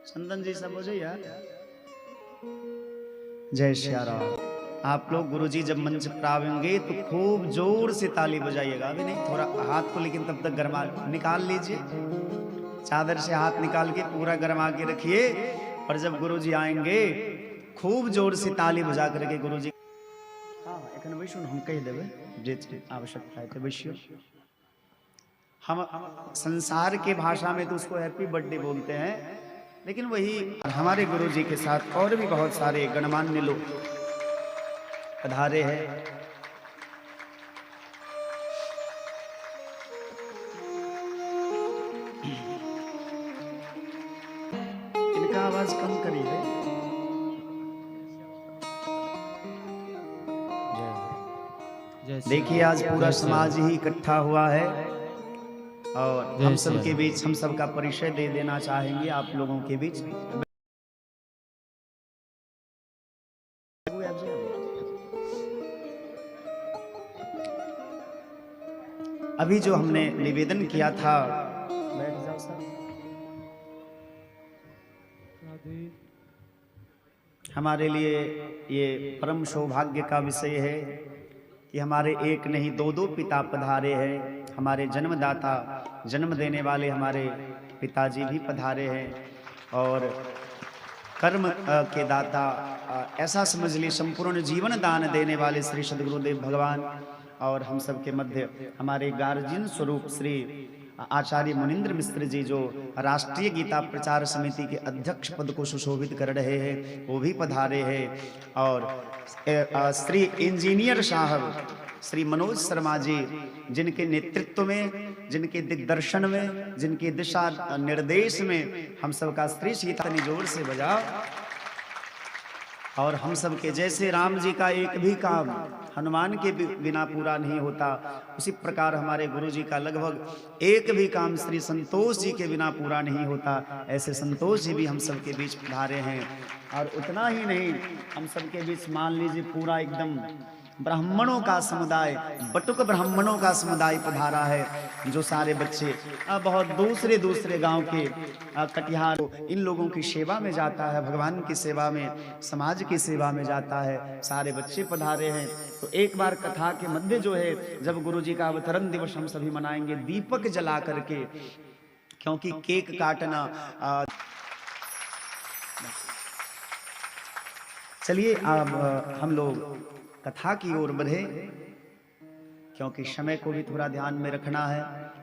चंदन जी सब हो जाए यार। जय श्री राम। आप लोग गुरुजी जब मंच पर आवेंगे तो खूब जोर से ताली बजाइएगा। अभी नहीं, थोड़ा हाथ को लेकिन तब तक गरमा निकाल लीजिए, चादर से हाथ निकाल के पूरा गरमा के रखिए। और जब गुरुजी आएंगे खूब जोर से ताली बजा करके गुरुजी हाँ एखन बैसू हम कह देवे जे आवश्यकता है तो बैसियो। हम संसार के भाषा में तो उसको हैप्पी बर्थडे बोलते हैं, लेकिन वही हमारे गुरुजी के साथ और भी बहुत सारे गणमान्य लोग पधारे हैं। इनका आवाज कम करिए। देखिए आज पूरा समाज ही इकट्ठा हुआ है और हम सब के बीच हम सब का परिचय दे देना चाहेंगे आप लोगों के बीच। अभी जो हमने निवेदन किया था, बैठ जाओ सर। हमारे लिए ये परम सौभाग्य का विषय है कि हमारे एक नहीं दो दो पिता पधारे हैं। हमारे जन्मदाता, जन्म देने वाले हमारे पिताजी भी पधारे हैं और कर्म के दाता, ऐसा समझ ली संपूर्ण जीवन दान देने वाले श्री सद्गुरुदेव भगवान और हम सब के मध्य हमारे गार्जियन स्वरूप श्री आचार्य मुनीन्द्र मिश्र जी जो राष्ट्रीय गीता प्रचार समिति के अध्यक्ष पद को सुशोभित कर रहे हैं वो भी पधारे हैं। और श्री इंजीनियर साहब श्री मनोज शर्मा जी जिनके नेतृत्व में, जिनके दिग्दर्शन में, जिनके दिशा निर्देश में हम सबका श्री सीता निजोर से बजा। और हम सब के जैसे राम जी का एक भी काम हनुमान के बिना पूरा नहीं होता, उसी प्रकार हमारे गुरु जी का लगभग एक भी काम श्री संतोष जी के बिना पूरा नहीं होता। ऐसे संतोष जी भी हम सब के बीच पधारे हैं। और उतना ही नहीं, हम सब के बीच मान लीजिए पूरा एकदम ब्राह्मणों का समुदाय, बटुक ब्राह्मणों का समुदाय पधारा है। जो सारे बच्चे बहुत दूसरे दूसरे गांव के कटिहार इन लोगों की सेवा में जाता है, भगवान की सेवा में, समाज की सेवा में जाता है, सारे बच्चे पधारे हैं। तो एक बार कथा के मध्य जो है जब गुरुजी का अवतरण दिवस हम सभी मनाएंगे दीपक जला करके, क्योंकि केक काटना चलिए अब हम लोग कथा की ओर बढ़े, क्योंकि समय को भी थोड़ा ध्यान में रखना है।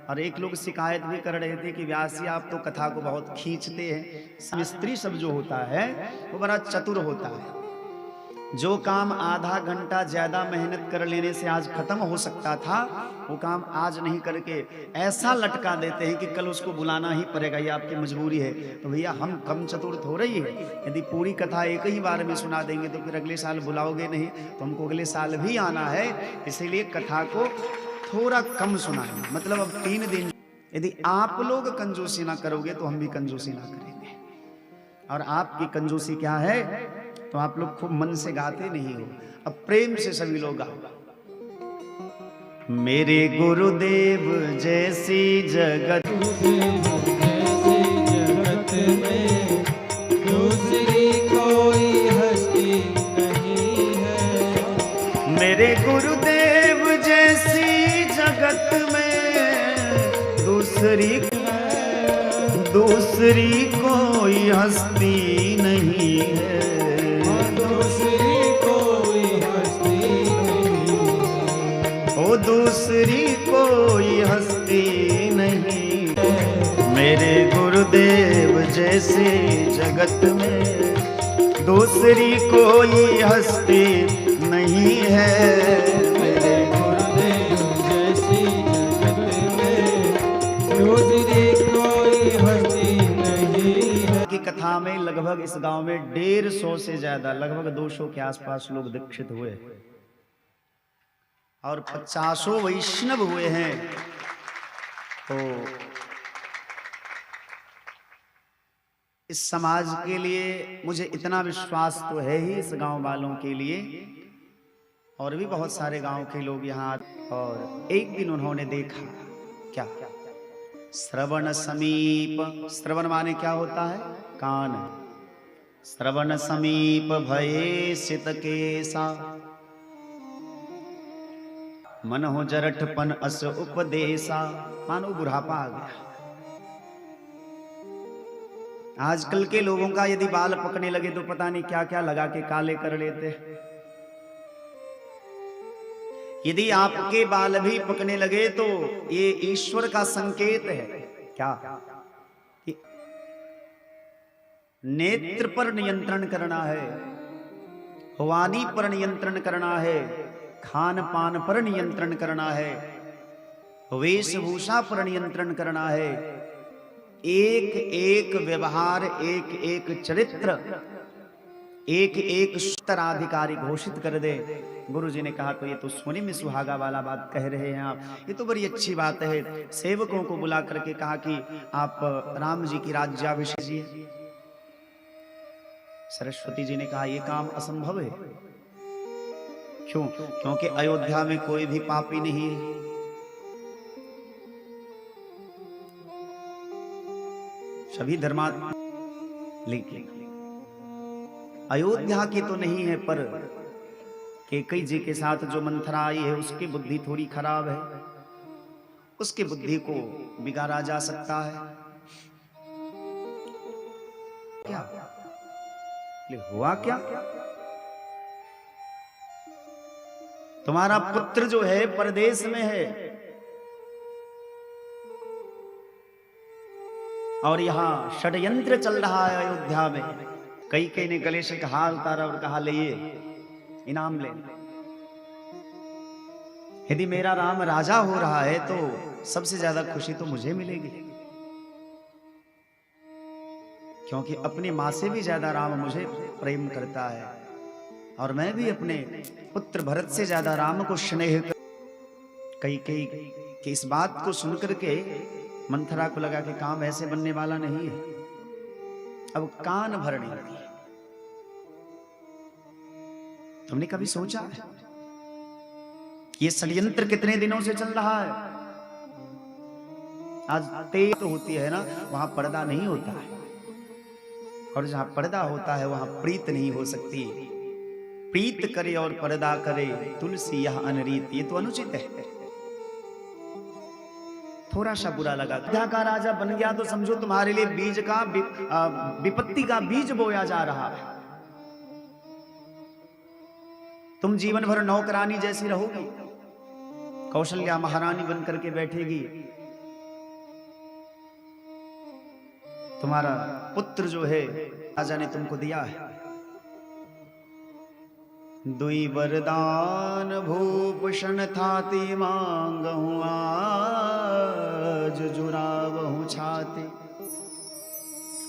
और एक लोग शिकायत भी कर रहे थे कि व्यास जी आप तो कथा को बहुत खींचते हैं। मिस्त्री सब जो होता है वो बड़ा चतुर होता है। जो काम आधा घंटा ज्यादा मेहनत कर लेने से आज खत्म हो सकता था, वो काम आज नहीं करके ऐसा लटका देते हैं कि कल उसको बुलाना ही पड़ेगा, ये आपकी मजबूरी है। तो भैया हम कम चतुर थोड़े ही है। यदि पूरी कथा एक ही बार में सुना देंगे तो फिर अगले साल बुलाओगे नहीं, तो हमको अगले साल भी आना है। इसीलिए कथा को थोड़ा कम सुनाएंगे, मतलब अब 3 दिन। यदि आप लोग कंजूसी ना करोगे तो हम भी कंजूसी ना करेंगे। और आपकी कंजूसी क्या है, तो आप लोग खूब मन से गाते नहीं हो, अब प्रेम से सभी लोग गाओ। मेरे गुरुदेव जैसी जगत में दूसरी कोई हस्ती नहीं है। मेरे गुरुदेव जैसी जगत में दूसरी कोई हस्ती नहीं है। दूसरी कोई हस्ती नहीं है। मेरे गुरुदेव जैसे जगत में दूसरी कोई हस्ती नहीं है। मेरे गुरुदेव जैसी जगत में दूसरी कोई हस्ती नहीं है। की कथा में लगभग इस गांव में 150 से ज्यादा, लगभग 200 के आसपास लोग दीक्षित हुए और 50 वैष्णव हुए हैं। तो इस समाज के लिए मुझे इतना विश्वास तो है ही, इस गांव वालों के लिए, और भी बहुत सारे गांव के लोग यहाँ। और एक दिन उन्होंने देखा क्या, श्रवण समीप, श्रवण माने क्या होता है? कान। श्रवण समीप भये सित केसा, मन हो जरठपन अस उपदेशा। मानो बुढ़ापा आ गया। आजकल के लोगों का यदि बाल पकने लगे तो पता नहीं क्या क्या लगा के काले कर लेते। यदि आपके बाल भी पकने लगे तो ये ईश्वर का संकेत है। क्या? कि नेत्र पर नियंत्रण करना है, वाणी पर नियंत्रण करना है, खान पान पर नियंत्रण करना है, वेशभूषा पर नियंत्रण करना है। एक एक व्यवहार, एक एक चरित्र, एक एक उत्तराधिकारी घोषित कर दे। गुरु जी ने कहा तो ये तो सोने में सुहागा वाला बात कह रहे हैं आप, ये तो बड़ी अच्छी बात है। सेवकों को बुला करके कहा कि आप राम जी की राज्याभिषेक कीजिए। सरस्वती जी ने कहा ये काम असंभव है। क्यों? क्योंकि अयोध्या में कोई भी पापी नहीं है। सभी धर्मात्मा, लेकिन अयोध्या की तो नहीं है, पर कैकेयी जी के साथ जो मंथरा आई है उसकी बुद्धि थोड़ी खराब है। उसकी बुद्धि को बिगाड़ा जा सकता है। क्या हुआ? क्या तुम्हारा पुत्र जो है परदेश में है और यहां षड्यंत्र चल रहा है अयोध्या में। कैकेयी ने गले से हार उतारा और कहा ले ये इनाम ले। यदि मेरा राम राजा हो रहा है तो सबसे ज्यादा खुशी तो मुझे मिलेगी, क्योंकि अपनी मां से भी ज्यादा राम मुझे प्रेम करता है और मैं भी अपने पुत्र भरत से ज्यादा राम को स्नेह कर। कैकेयी की इस बात को सुनकर के मंथरा को लगा कि काम ऐसे बनने वाला नहीं है। अब कान भरने लगी। तुमने कभी सोचा है ये षड्यंत्र कितने दिनों से चल रहा है? आज तेज तो होती है ना, वहां पर्दा नहीं होता है, और जहां पर्दा होता है वहां प्रीत नहीं हो सकती। प्रीत करे और पर्दा करे तुलसी यह अनरीत, ये तो अनुचित है। थोड़ा सा बुरा लगा। अयोध्या का राजा बन गया तो समझो तुम्हारे लिए बीज का विपत्ति का बीज बोया जा रहा है। तुम जीवन भर नौकरानी जैसी रहोगी, कौशल्या महारानी बन करके बैठेगी। तुम्हारा पुत्र जो है राजा ने तुमको दिया है, दुई वरदान भूषण थाती मांगहूं आज जुरावहूं छाती।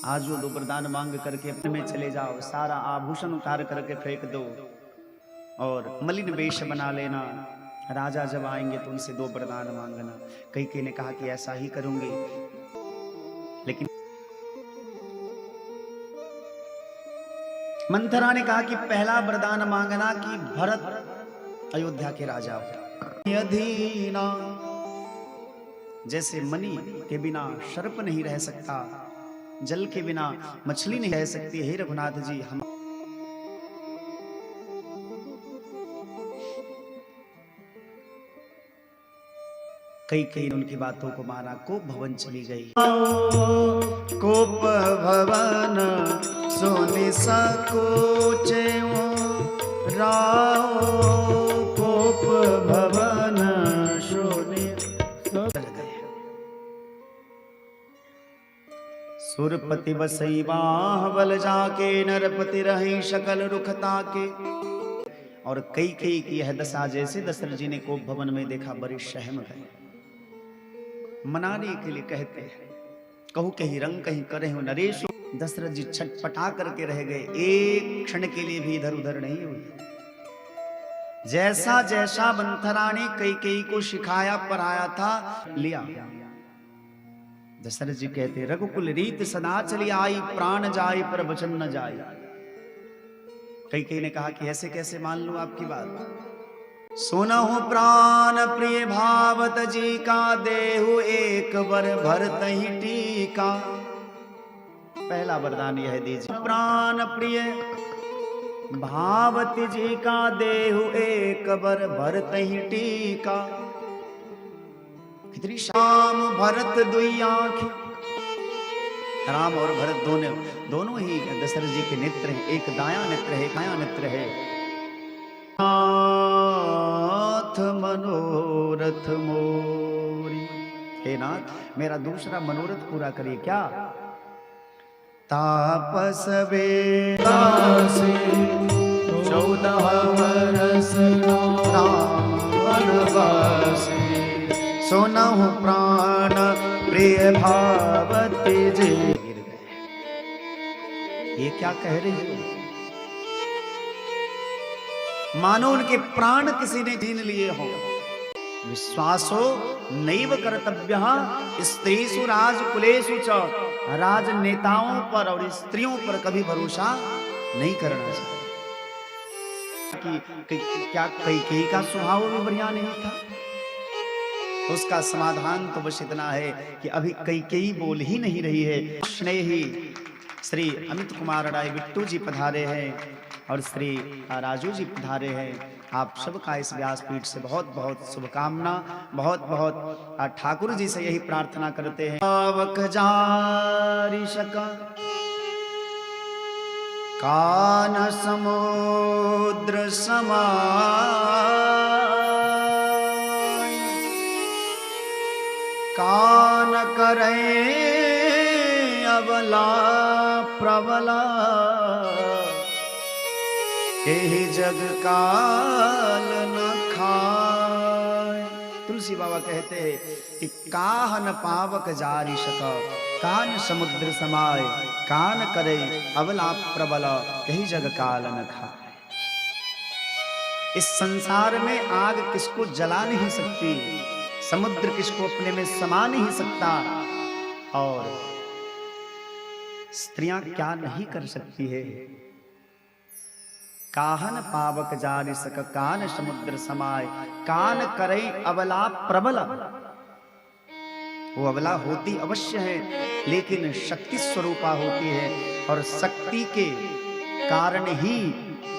आज वो दो वरदान मांग करके अपने में चले जाओ, सारा आभूषण उतार करके फेंक दो और मलिन वेश बना लेना। राजा जब आएंगे तो उनसे दो वरदान मांगना। कैकेयी ने कहा कि ऐसा ही करूंगी, लेकिन मंथरा ने कहा कि पहला वरदान मांगना कि भरत अयोध्या के राजा हो। अधीना, जैसे मणि के बिना सर्प नहीं रह सकता, जल के बिना मछली नहीं रह सकती। हे रघुनाथ जी, हम कैकेयी उनकी बातों को माना। कोप भवन चली गई। कोप भवन सोने सकोचे राव, कोप भवन सोने सुरपति बसई बाहबल जाके, नरपति रहे शकल रुखता के। और कैकेयी की यह दशा जैसे दशरथ जी ने कोप भवन में देखा, बड़े सहम गए। मनाने के लिए कहते हैं, कहू कहीं रंग कहीं करे हो नरेश। दशरथ जी छटपटा करके रह गए, एक क्षण के लिए भी इधर उधर नहीं हुए। जैसा जैसा मंथरा ने कैकेयी को सिखाया पढ़ाया था, लिया। दशरथ जी कहते, रघुकुल रीत सदा चली आई, प्राण जाए पर वचन न जाए। कैकेयी ने कहा कि ऐसे कैसे मान लूं आपकी बात? सुनहु प्राण प्रिय भावत जी का, देहु एक बर भरत ही टीका। पहला वरदान यह दीजिए, प्राण प्रिय भावत जी का, देहु एक बर भरत ही टीका। कितनी श्याम भरत दुई आंख, राम और भरत दोनों ही दशरथ जी के नेत्र हैं। एक दायां नेत्र है, एक बायां नेत्र है। नाथ मनोरथ मोरी, हे नाथ मेरा दूसरा मनोरथ पूरा करिए। क्या? तापस वेदास 14 वर्ष राम वनवासी, सुनहु प्राण प्रिय भावती जी। ये क्या कह रही है? मानो उनके प्राण किसी ने छीन लिए हो। विश्वासो नैव कर्तव्यः स्त्रीषु राजकुलेषु च, राजनेताओं पर और स्त्रियों पर कभी भरोसा नहीं करना चाहिए। कि क्या कैकेयी का स्वभाव भी बढ़िया नहीं था? उसका समाधान तो बस इतना है कि अभी कैकेयी बोल ही नहीं रही है। स्नेही श्री अमित कुमार राय बिट्टू जी पधारे हैं और श्री राजू जी पधारे हैं। आप सबका इस व्यासपीठ से बहुत बहुत शुभकामना, बहुत बहुत ठाकुर जी से यही प्रार्थना करते हैं। पावक जारी सका कान समुद्र समा, कान करे अबला प्रबला, यही जग काल न खाए। तुलसी बाबा कहते हैं कि काहन पावक जारी सक, कान समुद्र समाए, कान करे अबला प्रबल, यही जग काल न खाए। इस संसार में आग किसको जला नहीं सकती, समुद्र किसको अपने में समा नहीं सकता, और स्त्रियां क्या नहीं कर सकती है। काहन पावक जारी सक, कान समुद्र समाए, कान करे अबला प्रबल। वो अबला होती अवश्य है, लेकिन शक्ति स्वरूपा होती है, और शक्ति के कारण ही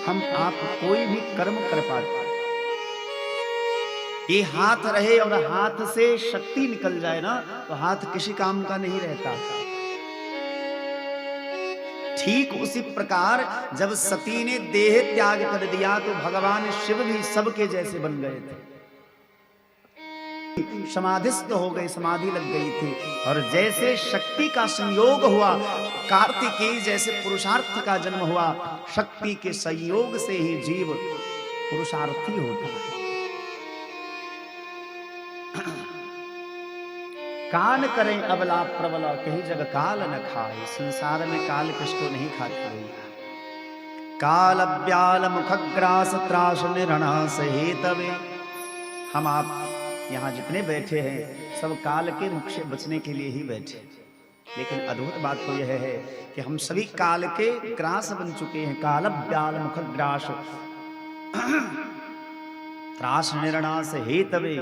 हम आप कोई भी कर्म कर पाते। ये हाथ रहे और हाथ से शक्ति निकल जाए ना, तो हाथ किसी काम का नहीं रहता। ठीक उसी प्रकार जब सती ने देह त्याग कर दिया तो भगवान शिव भी सबके जैसे बन गए थे, समाधिस्थ हो गए, समाधि लग गई थी। और जैसे शक्ति का संयोग हुआ, कार्तिकेय जैसे पुरुषार्थ का जन्म हुआ, शक्ति के संयोग से ही जीव पुरुषार्थी होता है। कान करें अबला प्रबल, कहीं जग काल न खाए। संसार में काल किसको नहीं खाता है। काल ब्याल मुखग्रास त्रास निरणा सहेतवे। हम आप यहाँ जितने बैठे हैं सब काल के मुख से बचने के लिए ही बैठे, लेकिन अद्भुत बात तो यह है कि हम सभी काल के ग्रास बन चुके हैं। काल ब्याल मुखग्रास त्रास निरणा सहेतवे।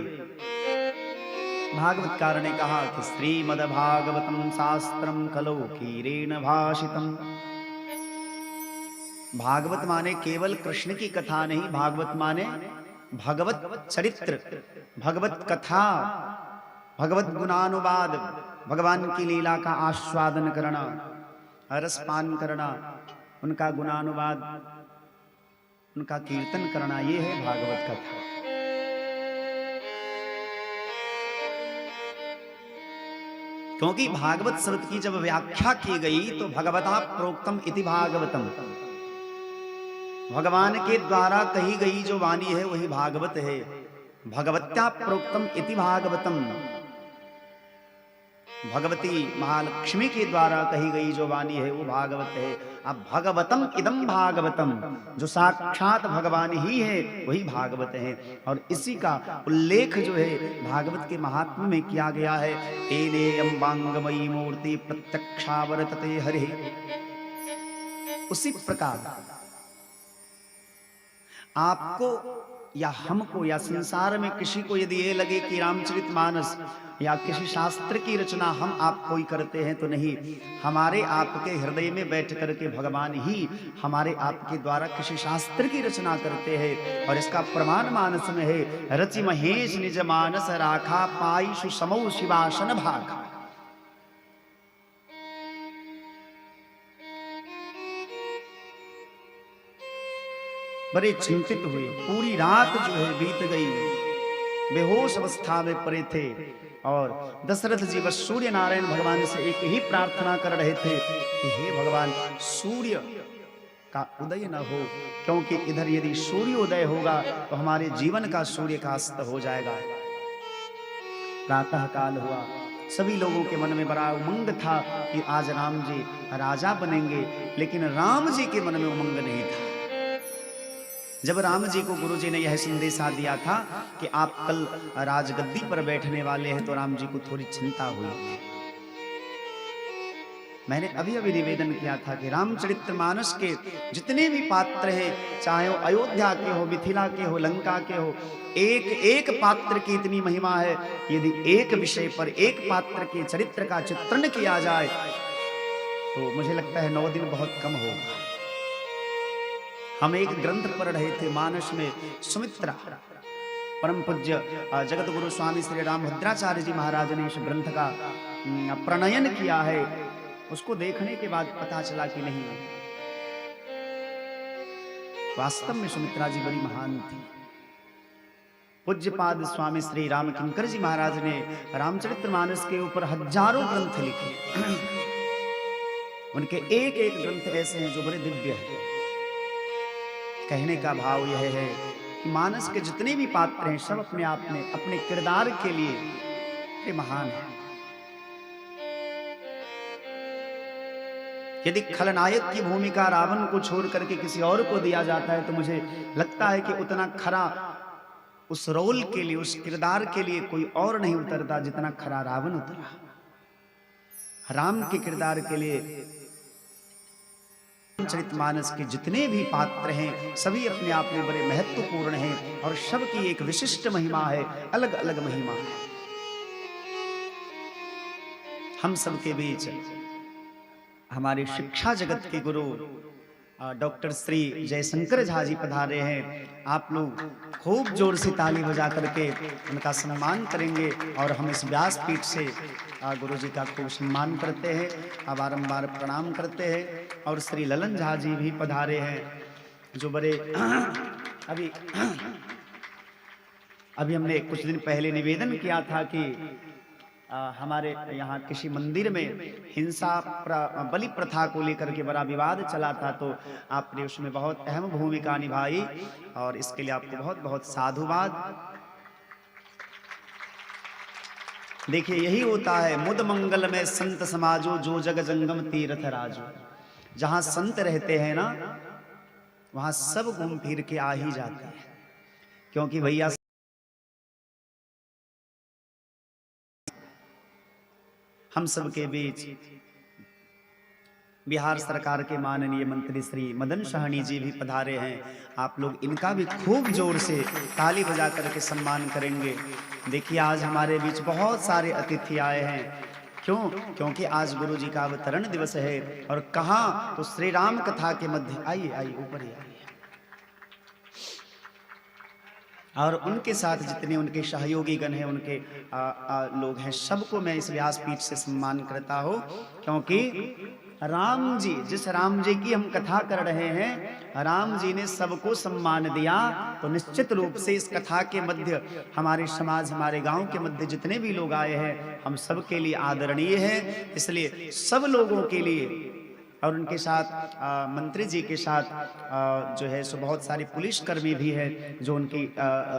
भागवतकार ने कहा कि श्रीमद् भागवतम शास्त्रम खलु कीरेण भाषितम। भागवत माने केवल कृष्ण की कथा नहीं, भागवत माने भगवत चरित्र, भगवत कथा, भगवत गुणानुवाद, भगवान की लीला का आस्वादन करना, रसपान करना, उनका गुणानुवाद, उनका कीर्तन करना, ये है भागवत कथा। क्योंकि भागवत शब्द की जब व्याख्या की गई तो भगवता प्रोक्तम इति भागवतम, भगवान के द्वारा कही गई जो वाणी है वही भागवत है। भगवत्या प्रोक्तम इति भागवतम, भगवती महालक्ष्मी के द्वारा कही गई जो वाणी है वो भागवत है। अब भगवतम इदम भागवतम, जो साक्षात भगवान ही है वही भागवत है। और इसी का उल्लेख जो है भागवत के महात्म्य में किया गया है। तेने अम्बांगमयी मूर्ति प्रत्यक्षावरतते हरे। उसी प्रकार आपको या हमको या संसार में किसी को यदि ये लगे कि रामचरितमानस या किसी शास्त्र की रचना हम आप कोई करते हैं तो नहीं, हमारे आपके हृदय में बैठ करके भगवान ही हमारे आपके द्वारा किसी शास्त्र की रचना करते हैं। और इसका प्रमाण मानस में है, रचि महेश निज मानस राखा पाई सुसमौ शिवासन भागा। बड़े चिंतित हुए, पूरी रात जो है बीत गई, बेहोश अवस्था में पड़े थे और दशरथ जी बस सूर्य नारायण भगवान से एक ही प्रार्थना कर रहे थे कि हे भगवान सूर्य का उदय न हो, क्योंकि इधर यदि सूर्य उदय होगा तो हमारे जीवन का सूर्य का अस्त हो जाएगा। प्रातः काल हुआ, सभी लोगों के मन में बड़ा उमंग था कि आज राम जी राजा बनेंगे, लेकिन राम जी के मन में उमंग नहीं था। जब राम जी को गुरु जी ने यह संदेशा दिया था कि आप कल राजगद्दी पर बैठने वाले हैं, तो राम जी को थोड़ी चिंता हुई। मैंने अभी अभी निवेदन किया था कि रामचरितमानस के जितने भी पात्र हैं, चाहे वो अयोध्या के हो, मिथिला के हो, लंका के हो, एक एक पात्र की इतनी महिमा है। यदि एक विषय पर एक पात्र के चरित्र का चित्रण किया जाए तो मुझे लगता है 9 दिन बहुत कम होगा। हम एक ग्रंथ पढ़ रहे थे मानस में, सुमित्रा, परम पूज्य जगत गुरु स्वामी श्री रामभद्राचार्य जी महाराज ने इस ग्रंथ का प्रणयन किया है। उसको देखने के बाद पता चला कि नहीं, वास्तव में सुमित्रा जी बड़ी महान थी। पूज्यपाद स्वामी श्री राम किंकर जी महाराज ने रामचरितमानस के ऊपर हजारों ग्रंथ लिखे। उनके एक एक ग्रंथ ऐसे हैं जो बड़े दिव्य हैं। कहने का भाव यह है कि मानस के जितने भी पात्र हैं सब अपने आप में अपने किरदार के लिए महान हैं। यदि खलनायक की भूमिका रावण को छोड़ करके किसी और को दिया जाता है तो मुझे लगता है कि उतना खरा उस रोल के लिए, उस किरदार के लिए कोई और नहीं उतरता जितना खरा रावण उतरा। राम के किरदार के लिए रामचरितमानस के जितने भी पात्र हैं सभी अपने आप में बड़े महत्वपूर्ण हैं और सबकी एक विशिष्ट महिमा है, अलग अलग महिमा है। हम सबके बीच हमारे शिक्षा जगत के गुरु डॉक्टर श्री जयशंकर झा जी पधारे हैं। आप लोग खूब जोर से ताली बजा करके उनका सम्मान करेंगे और हम इस व्यासपीठ से गुरु जी का खूब सम्मान करते हैं, बारंबार प्रणाम करते हैं। और श्री ललन झा जी भी पधारे हैं, जो बड़े अभी हमने कुछ दिन पहले निवेदन किया था कि हमारे यहाँ किसी मंदिर में हिंसा बलि प्रथा को लेकर के बड़ा विवाद चला था, तो आपने उसमें बहुत अहम भूमिका निभाई और इसके लिए आपको बहुत बहुत साधुवाद। देखिए यही होता है मुद मंगल में संत समाजो, जो जग जंगम तीर्थ राजो। जहां संत रहते हैं ना वहां सब घूम फिर के आ ही जाते हैं, क्योंकि भैया हम सबके बीच बिहार सरकार के माननीय मंत्री श्री मदन सहनी जी भी पधारे हैं। आप लोग इनका भी खूब जोर से ताली बजा करके सम्मान करेंगे। देखिए आज हमारे बीच बहुत सारे अतिथि आए हैं। क्यों? क्योंकि आज गुरु जी का अवतरण दिवस है। और कहाँ तो श्री राम कथा के मध्य, आइए आइए ऊपर ही आइए। और उनके साथ जितने उनके सहयोगी गण हैं, उनके लोग हैं, सबको मैं इस व्यासपीठ से सम्मान करता हूँ, क्योंकि राम जी, जिस राम जी की हम कथा कर रहे हैं, राम जी ने सबको सम्मान दिया। तो निश्चित रूप से इस कथा के मध्य हमारे समाज, हमारे गांव के मध्य जितने भी लोग आए हैं, हम सब के लिए आदरणीय है। इसलिए सब लोगों के लिए और उनके साथ मंत्री जी के साथ जो है सो बहुत सारे पुलिसकर्मी भी हैं जो उनकी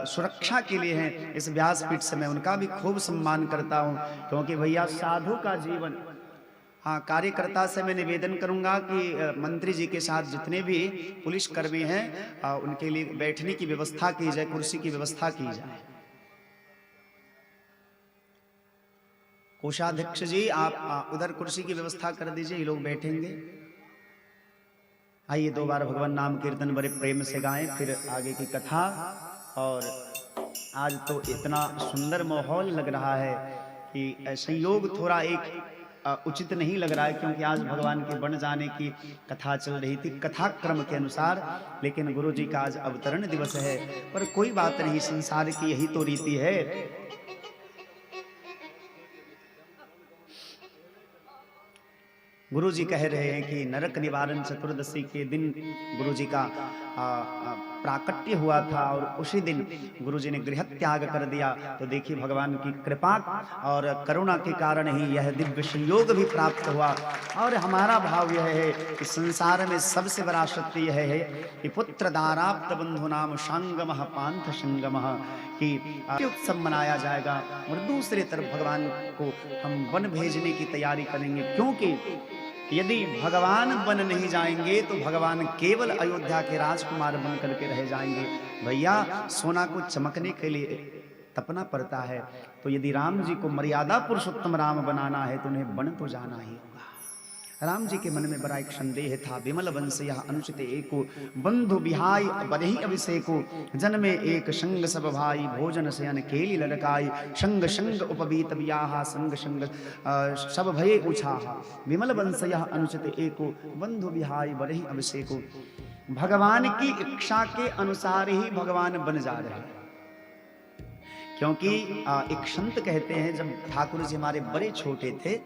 सुरक्षा के लिए हैं। इस व्यासपीठ से मैं उनका भी खूब सम्मान करता हूं, क्योंकि भैया साधु का जीवन। हाँ, कार्यकर्ता से मैं निवेदन करूंगा कि मंत्री जी के साथ जितने भी पुलिसकर्मी हैं उनके लिए बैठने की व्यवस्था की जाए, कुर्सी की व्यवस्था की जाए। कोषाध्यक्ष जी आप उधर कुर्सी की व्यवस्था कर दीजिए, ये लोग बैठेंगे। आइए 2 बार भगवान नाम कीर्तन बड़े प्रेम से गाएं, फिर आगे की कथा। और आज तो इतना सुंदर माहौल लग रहा है कि संयोग थोड़ा एक उचित नहीं लग रहा है, क्योंकि आज भगवान के बन जाने की कथा चल रही थी कथा क्रम के अनुसार। लेकिन गुरु जी का आज अवतरण दिवस है, पर कोई बात नहीं, संसार की यही तो रीति है। गुरु जी कह रहे हैं कि नरक निवारण चतुर्दशी के दिन गुरु जी का प्राकट्य हुआ था, और उसी दिन गुरु जी ने गृह त्याग कर दिया। तो देखिए भगवान की कृपा और करुणा के कारण ही यह दिव्य संयोग भी प्राप्त हुआ। और हमारा भाव यह है कि संसार में सबसे बड़ा सत्य यह है कि पुत्र दाराप्त बंधु नाम संगम पांथ संगम, कि उत्सव मनाया जाएगा। और दूसरी तरफ भगवान को हम वन भेजने की तैयारी करेंगे, क्योंकि यदि भगवान बन नहीं जाएंगे तो भगवान केवल अयोध्या के राजकुमार बन करके रह जाएंगे। भैया, सोना को चमकने के लिए तपना पड़ता है, तो यदि राम जी को मर्यादा पुरुषोत्तम राम बनाना है तो उन्हें बन तो जाना ही होगा। राम जी के मन में बड़ा एक संदेह था, विमल वंश यह अनुचित एको, बंधु बिहाई बरही अभिषेको, जन्मे एक संग सब भाई, भोजन शयन केली लड़काई, संग संग उपबीत बियाहा, संग संग सब भये उछाहा, विमल वंश यह अनुचित एको, बंधु बिहाई बरही अभिषेको। भगवान की इच्छा के अनुसार ही भगवान बन जा रहे हैं, क्योंकि एक संत कहते हैं, जब ठाकुर जी हमारे बड़े छोटे थे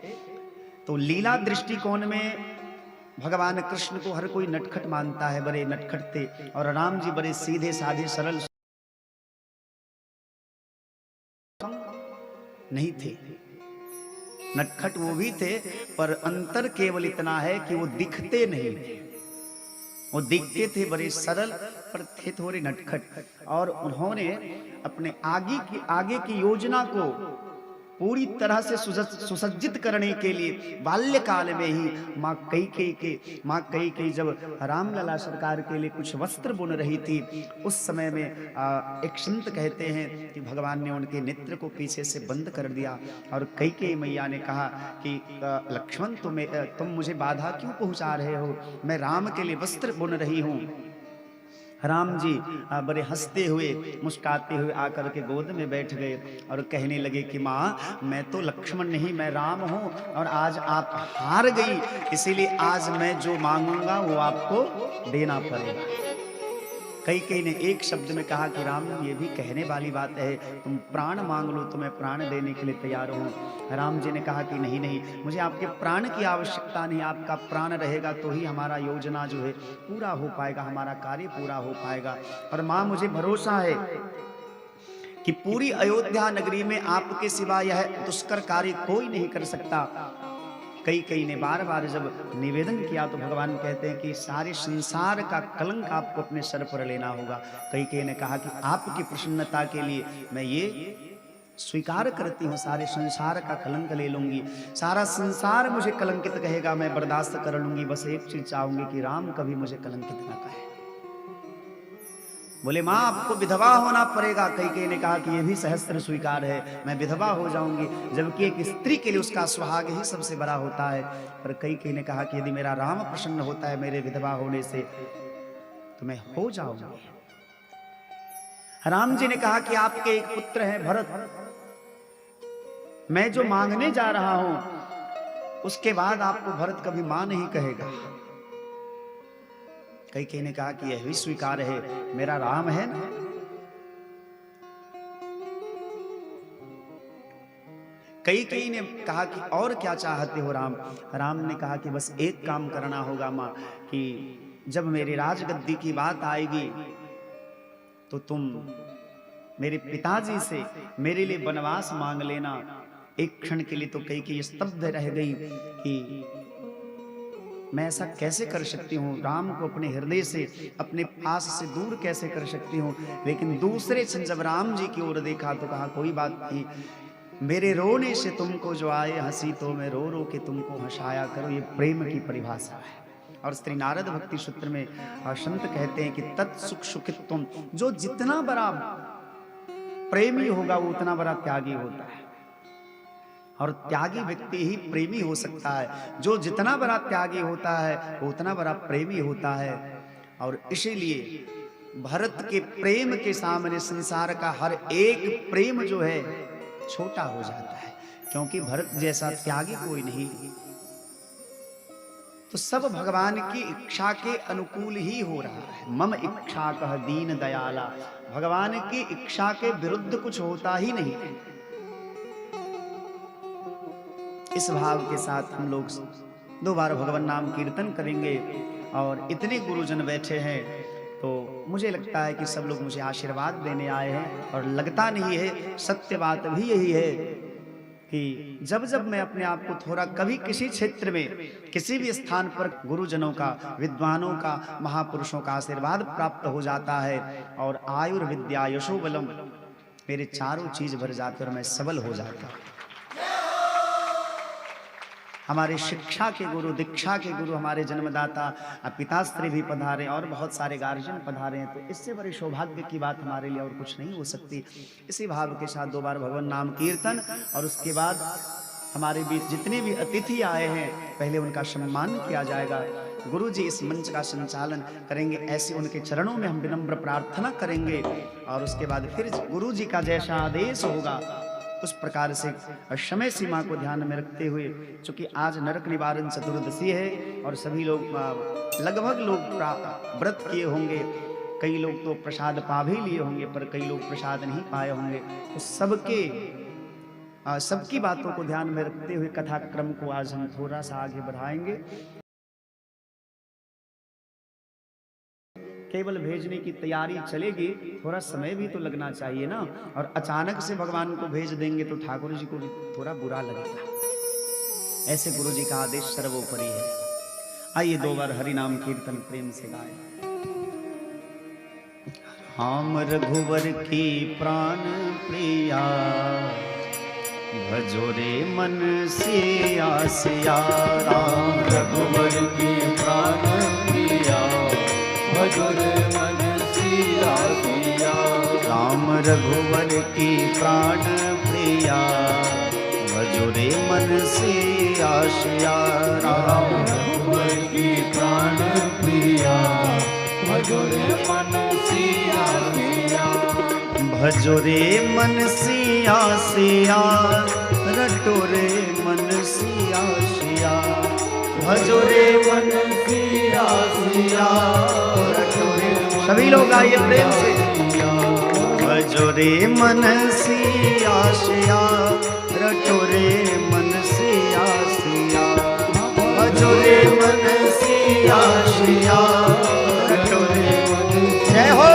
तो लीला दृष्टिकोण में भगवान कृष्ण को हर कोई नटखट मानता है, बड़े नटखट थे, और राम जी बड़े सीधे साधे सरल नहीं थे। नटखट वो भी थे, पर अंतर केवल इतना है कि वो दिखते नहीं थे। वो दिखते थे बड़े सरल, पर थे थोड़े नटखट। और उन्होंने अपने आगे की योजना को पूरी तरह से सुसज्जित करने के लिए बाल्यकाल में ही माँ कैकेयी जब रामलला सरकार के लिए कुछ वस्त्र बुन रही थी, उस समय में एक संत कहते हैं कि भगवान ने उनके नेत्र को पीछे से बंद कर दिया, और कैकेयी मैया ने कहा कि लक्ष्मण तुम मुझे बाधा क्यों पहुंचा रहे हो, मैं राम के लिए वस्त्र बुन रही हूँ। राम जी बड़े हंसते हुए मुस्कुराते हुए आकर के गोद में बैठ गए और कहने लगे कि माँ, मैं तो लक्ष्मण नहीं, मैं राम हूँ, और आज आप हार गई, इसीलिए आज मैं जो मांगूंगा वो आपको देना पड़ेगा। कैकेयी ने एक शब्द में कहा कि राम, ये भी कहने वाली बात है, तुम प्राण मांग लो तो मैं प्राण देने के लिए तैयार हूँ। राम जी ने कहा कि नहीं नहीं, मुझे आपके प्राण की आवश्यकता नहीं, आपका प्राण रहेगा तो ही हमारा योजना जो है पूरा हो पाएगा, हमारा कार्य पूरा हो पाएगा। और माँ, मुझे भरोसा है कि पूरी अयोध्या नगरी में आपके सिवा यह दुष्कर कार्य कोई नहीं कर सकता। कैकेयी ने बार बार जब निवेदन किया तो भगवान कहते हैं कि सारे संसार का कलंक आपको अपने सर पर लेना होगा। कैकेयी ने कहा कि आपकी प्रसन्नता के लिए मैं ये स्वीकार करती हूँ, सारे संसार का कलंक ले लूंगी, सारा संसार मुझे कलंकित कहेगा, मैं बर्दाश्त कर लूंगी, बस एक चीज चाहूंगी कि राम कभी मुझे कलंकित ना कहे। बोले माँ, आपको विधवा होना पड़ेगा। कैकेयी ने कहा कि यह भी सहस्त्र स्वीकार है, मैं विधवा हो जाऊंगी, जबकि एक स्त्री के लिए उसका सुहाग ही सबसे बड़ा होता है। पर कैकेयी ने कहा कि यदि मेरा राम प्रसन्न होता है मेरे विधवा होने से तो मैं हो जाऊंगी। राम जी ने कहा कि आपके एक पुत्र हैं भरत, मैं जो मांगने जा रहा हूं उसके बाद आपको भरत कभी मां नहीं कहेगा। कैकेयी ने कहा कि यह भी स्वीकार है, मेरा राम है ना। कैकेयी ने कहा कि और क्या चाहते हो राम। राम ने कहा कि बस एक काम करना होगा मां, कि जब मेरी राजगद्दी की बात आएगी तो तुम मेरे पिताजी से मेरे लिए वनवास मांग लेना। एक क्षण के लिए तो कैकेयी स्तब्ध रह गई कि मैं ऐसा कैसे कर सकती हूँ, राम को अपने हृदय से अपने पास से दूर कैसे कर सकती हूँ। लेकिन दूसरे क्षण जब राम जी की ओर देखा तो कहा कोई बात नहीं, मेरे रोने से तुमको जो आए हंसी तो मैं रो रो के तुमको हंसाया करो। ये प्रेम की परिभाषा है। और श्री नारद भक्ति सूत्र में संत कहते हैं कि तत्सुख सुखित्वम, जो जितना बड़ा प्रेमी होगा वो उतना बड़ा त्यागी होता है, और त्यागी व्यक्ति ही प्रेमी हो सकता है। जो जितना बड़ा त्यागी होता है वो उतना बड़ा प्रेमी होता है। और इसीलिए भरत के प्रेम के सामने संसार का हर एक प्रेम जो है छोटा हो जाता है, क्योंकि भरत जैसा त्यागी कोई नहीं। तो सब भगवान की इच्छा के अनुकूल ही हो रहा है। मम इच्छा कह दीन दयाला, भगवान की इच्छा के विरुद्ध कुछ होता ही नहीं। इस भाव के साथ हम लोग 2 बार भगवान नाम कीर्तन करेंगे। और इतने गुरुजन बैठे हैं तो मुझे लगता है कि सब लोग मुझे आशीर्वाद देने आए हैं, और लगता नहीं है, सत्य बात भी यही है कि जब जब मैं अपने आप को थोड़ा कभी किसी क्षेत्र में किसी भी स्थान पर गुरुजनों का, विद्वानों का, महापुरुषों का आशीर्वाद प्राप्त हो जाता है और आयुर्विद्या यशो बलम, मेरे चारों चीज भर जाते और मैं सबल हो जाता। हमारे शिक्षा के गुरु, दीक्षा के गुरु, हमारे जन्मदाता पिताश्री भी पधारे और बहुत सारे गार्जियन पधारे हैं, तो इससे बड़ी सौभाग्य की बात हमारे लिए और कुछ नहीं हो सकती। इसी भाव के साथ 2 बार भगवान नाम कीर्तन, और उसके बाद हमारे बीच जितने भी अतिथि आए हैं पहले उनका सम्मान किया जाएगा। गुरु जी इस मंच का संचालन करेंगे, ऐसे उनके चरणों में हम विनम्र प्रार्थना करेंगे, और उसके बाद फिर गुरु जी का जैसा आदेश होगा उस प्रकार से समय सीमा को ध्यान में रखते हुए, चूंकि आज नरक निवारण चतुर्दशी है और सभी लोग लगभग लोग व्रत किए होंगे, कई लोग तो प्रसाद पा भी लिए होंगे, पर कई लोग प्रसाद नहीं पाए होंगे। तो सबकी बातों को ध्यान में रखते हुए कथा क्रम को आज हम थोड़ा सा आगे बढ़ाएंगे। केवल भेजने की तैयारी चलेगी, थोड़ा समय भी तो लगना चाहिए ना, और अचानक से भगवान को भेज देंगे तो ठाकुर जी को भी थोड़ा बुरा लगेगा। ऐसे गुरु जी का आदेश सर्वोपरि है। आइए 2 बार हरि नाम कीर्तन प्रेम से गाएं। राम रघुवर की प्राण प्रिया, भजो रे मन सिया सिया। राम रघुवर की प्राण प्रिया, भजो रे मन सिया सिया। राम रघुवर की प्राण प्रिया, भजो रे मन सिया सिया। राम रघुवर की प्राण प्रिया, भजो रे मन सिया सिया। भजो रे मन सिया सिया, रटो रे मन सिया सिया। भजो रे मन सिया सिया, रटो रे। सभी लोग आइए प्रेम से। भजो रे मन सिया सिया, रटो रे मन सिया सिया। भजो रे मन सिया सिया, रटो रे। जय हो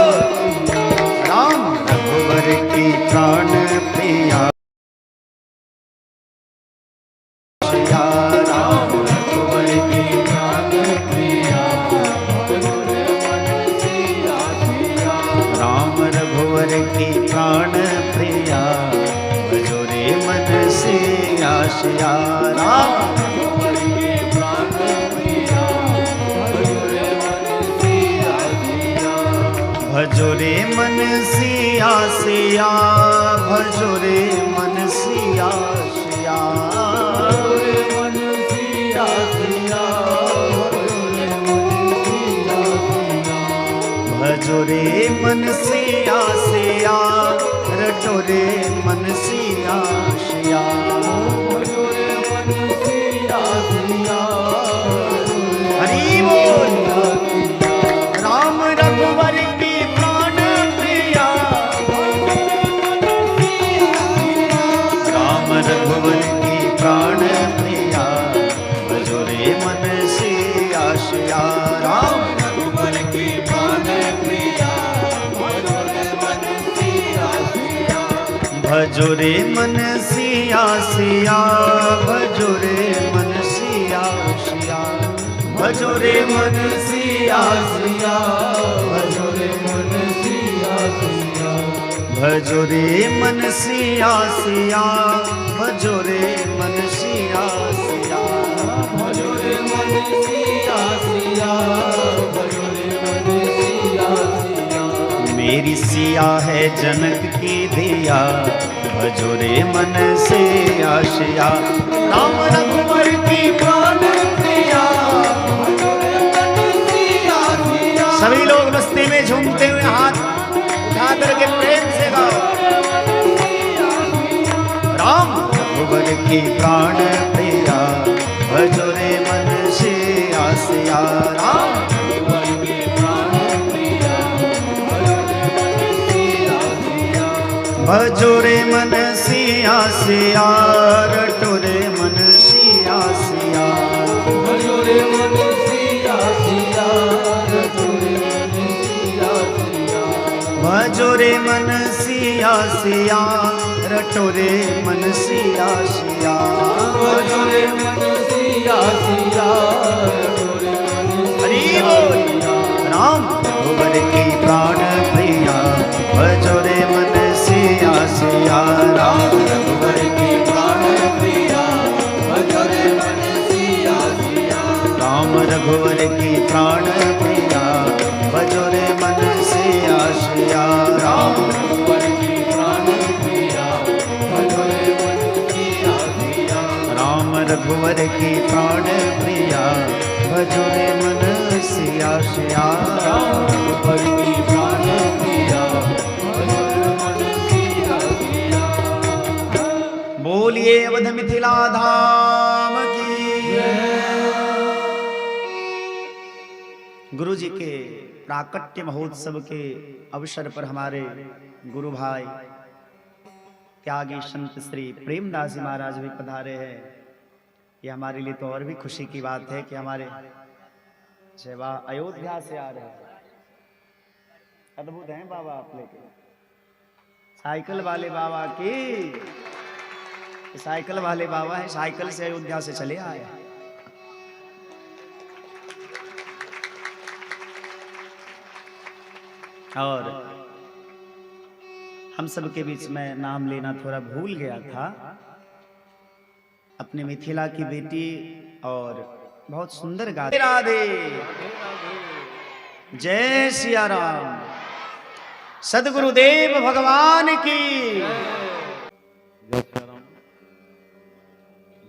राम रघुवर की प्राण प्रिया, राम रघुवर की प्राण प्रिया, भजो रे मन सिया सिया। राम रघुवर की प्राण प्रिया, भजो रे मन सिया सिया। राम रघुवर की प्राण प्रिया, भजो रे मन सिया सिया। भजो रे मन सिया सिया, भजो रे मन सिया सिया। भजो रे मन सिया सिया, रटो रे मन सिया सिया। भजो रे मन सिया सिया, हरि बोल। राम रघुवर की प्राण प्रिया, राम रघुवर की प्राण प्रिया, भजो रे मन सिया सिया। राम रघुवर की प्राण प्रिया, भजो रे मन सिया सिया। भजो रे मन सिया सिया, भजो रे मन सिया सिया। भजो रे मन सिया सिया, भजो रे मन सिया सिया। भजो रे मन सिया सिया, भजो रे मन सिया सिया। भजो रे मन सिया सिया, भजो रे मन सिया सिया। मेरी सिया है जनक की दिया, भजो रे मन सिया सिया। राम रघुवर की प्राण प्रिया, भजो रे मन सिया सिया। सभी लोग मस्ती में झूमते हुए की प्राण प्रिया भजो रे मन सिया सिया राम। रघुवर की प्राण प्रिया भजो रे मन सिया सिया। भजो रे मन सिया सिया रटो रे मन सिया सिया। भजो रे मन सिया सिया रघुवर की मन सिया सिया। भजो रे मन सिया सिया रटो रे मन सिया सिया। राम रघुवर की प्राण प्रिया भजो रे मन सिया सिया। राम रघुवर की प्राण प्रिया भजो रे मन सिया सिया। राम रघुवर की प्राण प्रिया भजो रे मन सिया सिया। राम रघुवर की प्राण प्रिया भजो रे मन सिया सिया। राम रघुवर की प्राण प्रिया भजो रे मन सिया सिया। राम रघुवर की प्राण प्रिया भजो रे मन सिया सिया। बोलिए अवध मिथिला धाम की गुरु जी के प्राकट्य महोत्सव के अवसर पर हमारे गुरु भाई त्यागी संत श्री प्रेमदास जी महाराज भी पधारे हैं। ये हमारे लिए तो और भी खुशी की बात है कि हमारे सेवा अयोध्या से आ रहे हैं। अद्भुत हैं बाबा आप लेके साइकिल वाले बाबा की। साइकिल वाले बाबा है, साइकिल से अयोध्या से चले आए। और हम सब के बीच में नाम लेना थोड़ा भूल गया था। अपने मिथिला की बेटी और बहुत सुंदर गाती राधे जय सिया राम। सदगुरुदेव भगवान की जय श्री राम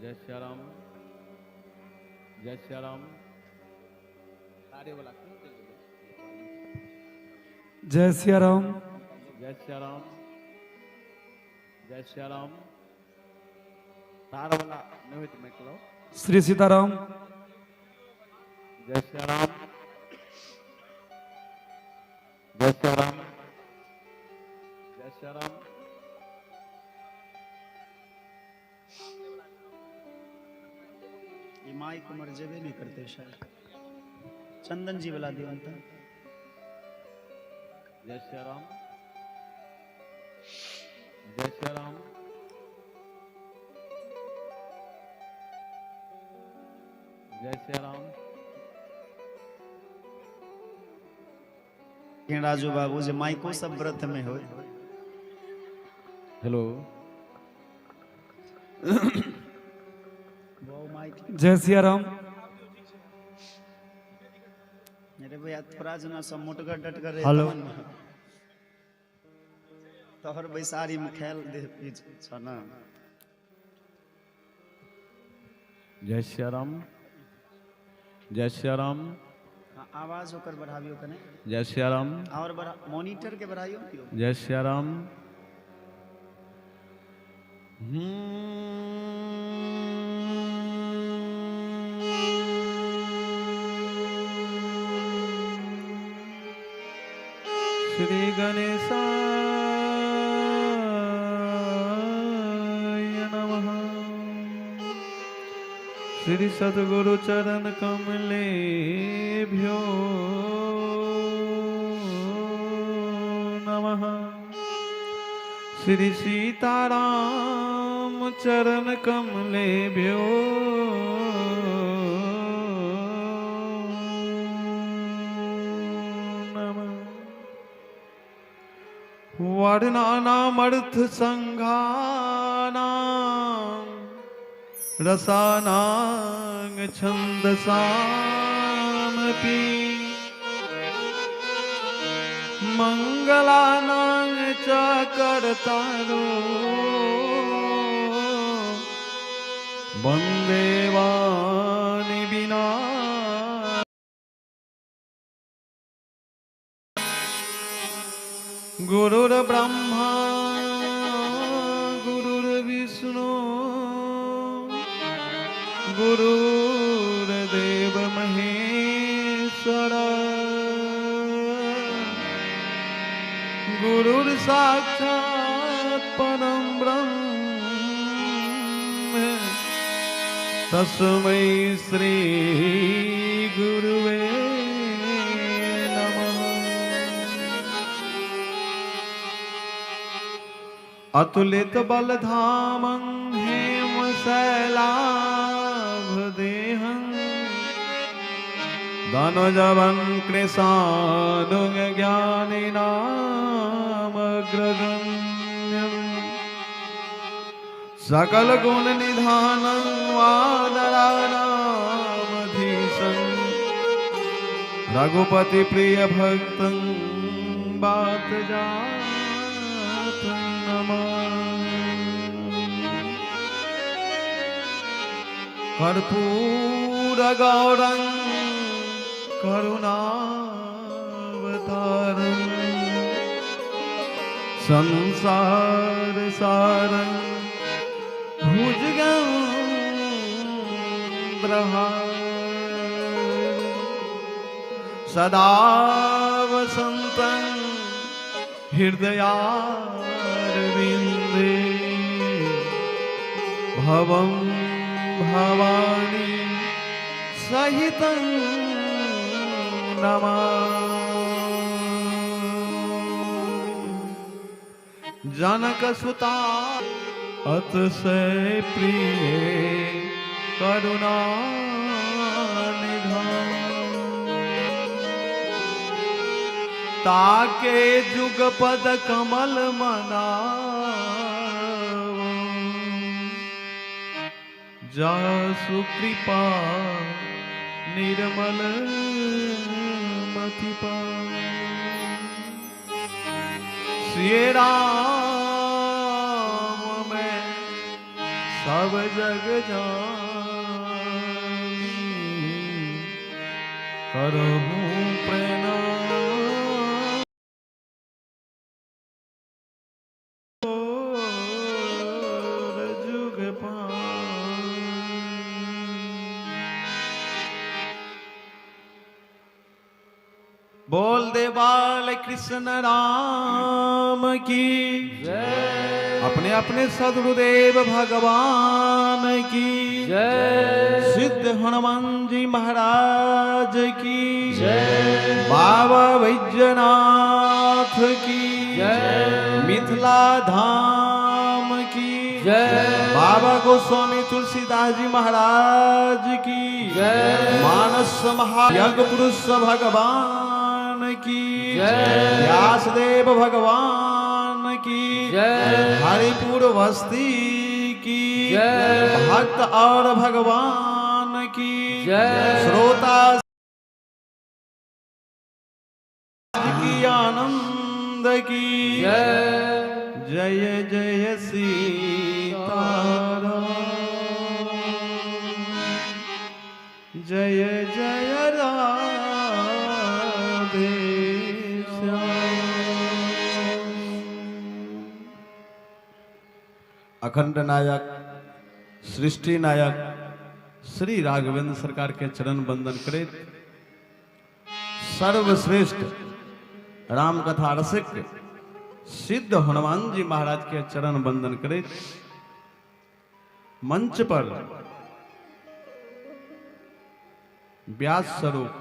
जय श्री राम जय श्री राम। जय सिया राम जय श्री राम जय श्री राम। तारा वाला नहीं तो मैं करो। श्री सीताराम जय श्री राम जय श्री राम जय श्री राम। ये माई को मर्जबे नहीं करते शायद। चंदन जी बुला दिया था। जय श्री राम जय श्री राम जय श्री राम। राजू बाबू जी माई को सब व्रत में हो। हेलो वो माई जय सिया राम। मेरे भैया थोड़ा जना सब मोटगर डटकर रहे। हेलो। तोहर बैसारी में खेल दे छना। जय श्री राम जय श्री राम आवाज होकर बढ़ावियो कने। जय श्री राम और बढ़ा मॉनिटर के बढ़ाइयो क्यों। जय श्री राम। श्री गणेशाय नमः। श्री सद्गुरु चरण कमलेभ्यो नमः। श्री सीताराम चरण कमलेभ्यो वर्णानामर्थ संघानां रसानां छन्दसामपि मंगलानां च कर्तारो वन्दे वाणि विना। गुरुर्ब्रह्मा गुरुर्विष्णु गुरुर्देव महेश्वर गुरुर्साक्षात् परं ब्रह्म तस्मै श्री गुरुवे नमः। अतुलित बलधामं हेमशैलाभदेहं धनुजवं कृशानुज्ञानिनामग्रगण्यं सकलगुणनिधानं वानराणामधीशं रघुपतिप्रियभक्तं वातजातं नमामि। कर्पूरगौरं करुणावतारं संसारसारं भुजगेन्द्रहारं सदा वसन्तं हृदयारविन्दे भवं भवानी सहितं नमामि। जनकसुता अतिशय प्रिय करुणानिधान ताके जुगपद कमल मनाव जासु कृपा निर्मल मति पावै। श्री राम मैं सब जग जानी करहूँ प्रणाम जुग बोल दे बाल कृष्ण राम की जय। अपने अपने सदगुरुदेव भगवान की जय। सिद्ध हनुमान जी महाराज की जय। बाबा बैजनाथ की जय। मिथिला धाम की जय। बाबा गोस्वामी तुलसीदास जी महाराज की जय। मानस महायज्ञ पुरुष भगवान की जय। व्यासदेव भगवान की जय। हरिपुर बस्ती की जय। भक्त और भगवान की जय। श्रोता की आनंद की जय। जय जय सीताराम जय जय राधे श्याम। अखंड नायक सृष्टि नायक श्री राघवेंद्र सरकार के चरण बंदन करे। सर्वश्रेष्ठ राम कथा रसिक सिद्ध हनुमान जी महाराज के चरण बंदन करे। मंच पर व्यास स्वरूप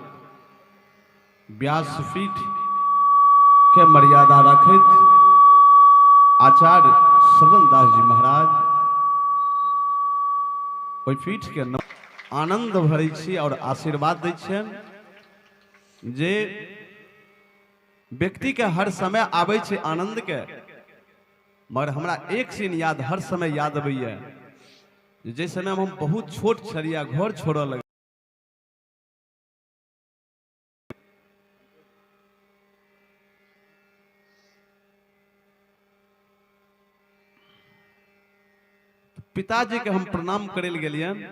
व्यासपीठ के मर्यादा रखित आचार्य श्रवणदास जी महाराज ओहि पीठ के आनंद भरै छी और आशीर्वाद दै छियन जे व्यक्ति के हर समय आबै छै आनंद के, मगर हमरा एक सीन याद हर समय याद अबैया जे समय हम बहुत छोट छलिया घर छोड़ऽ लगे पिताजी के हम प्रणाम करे गेलियन।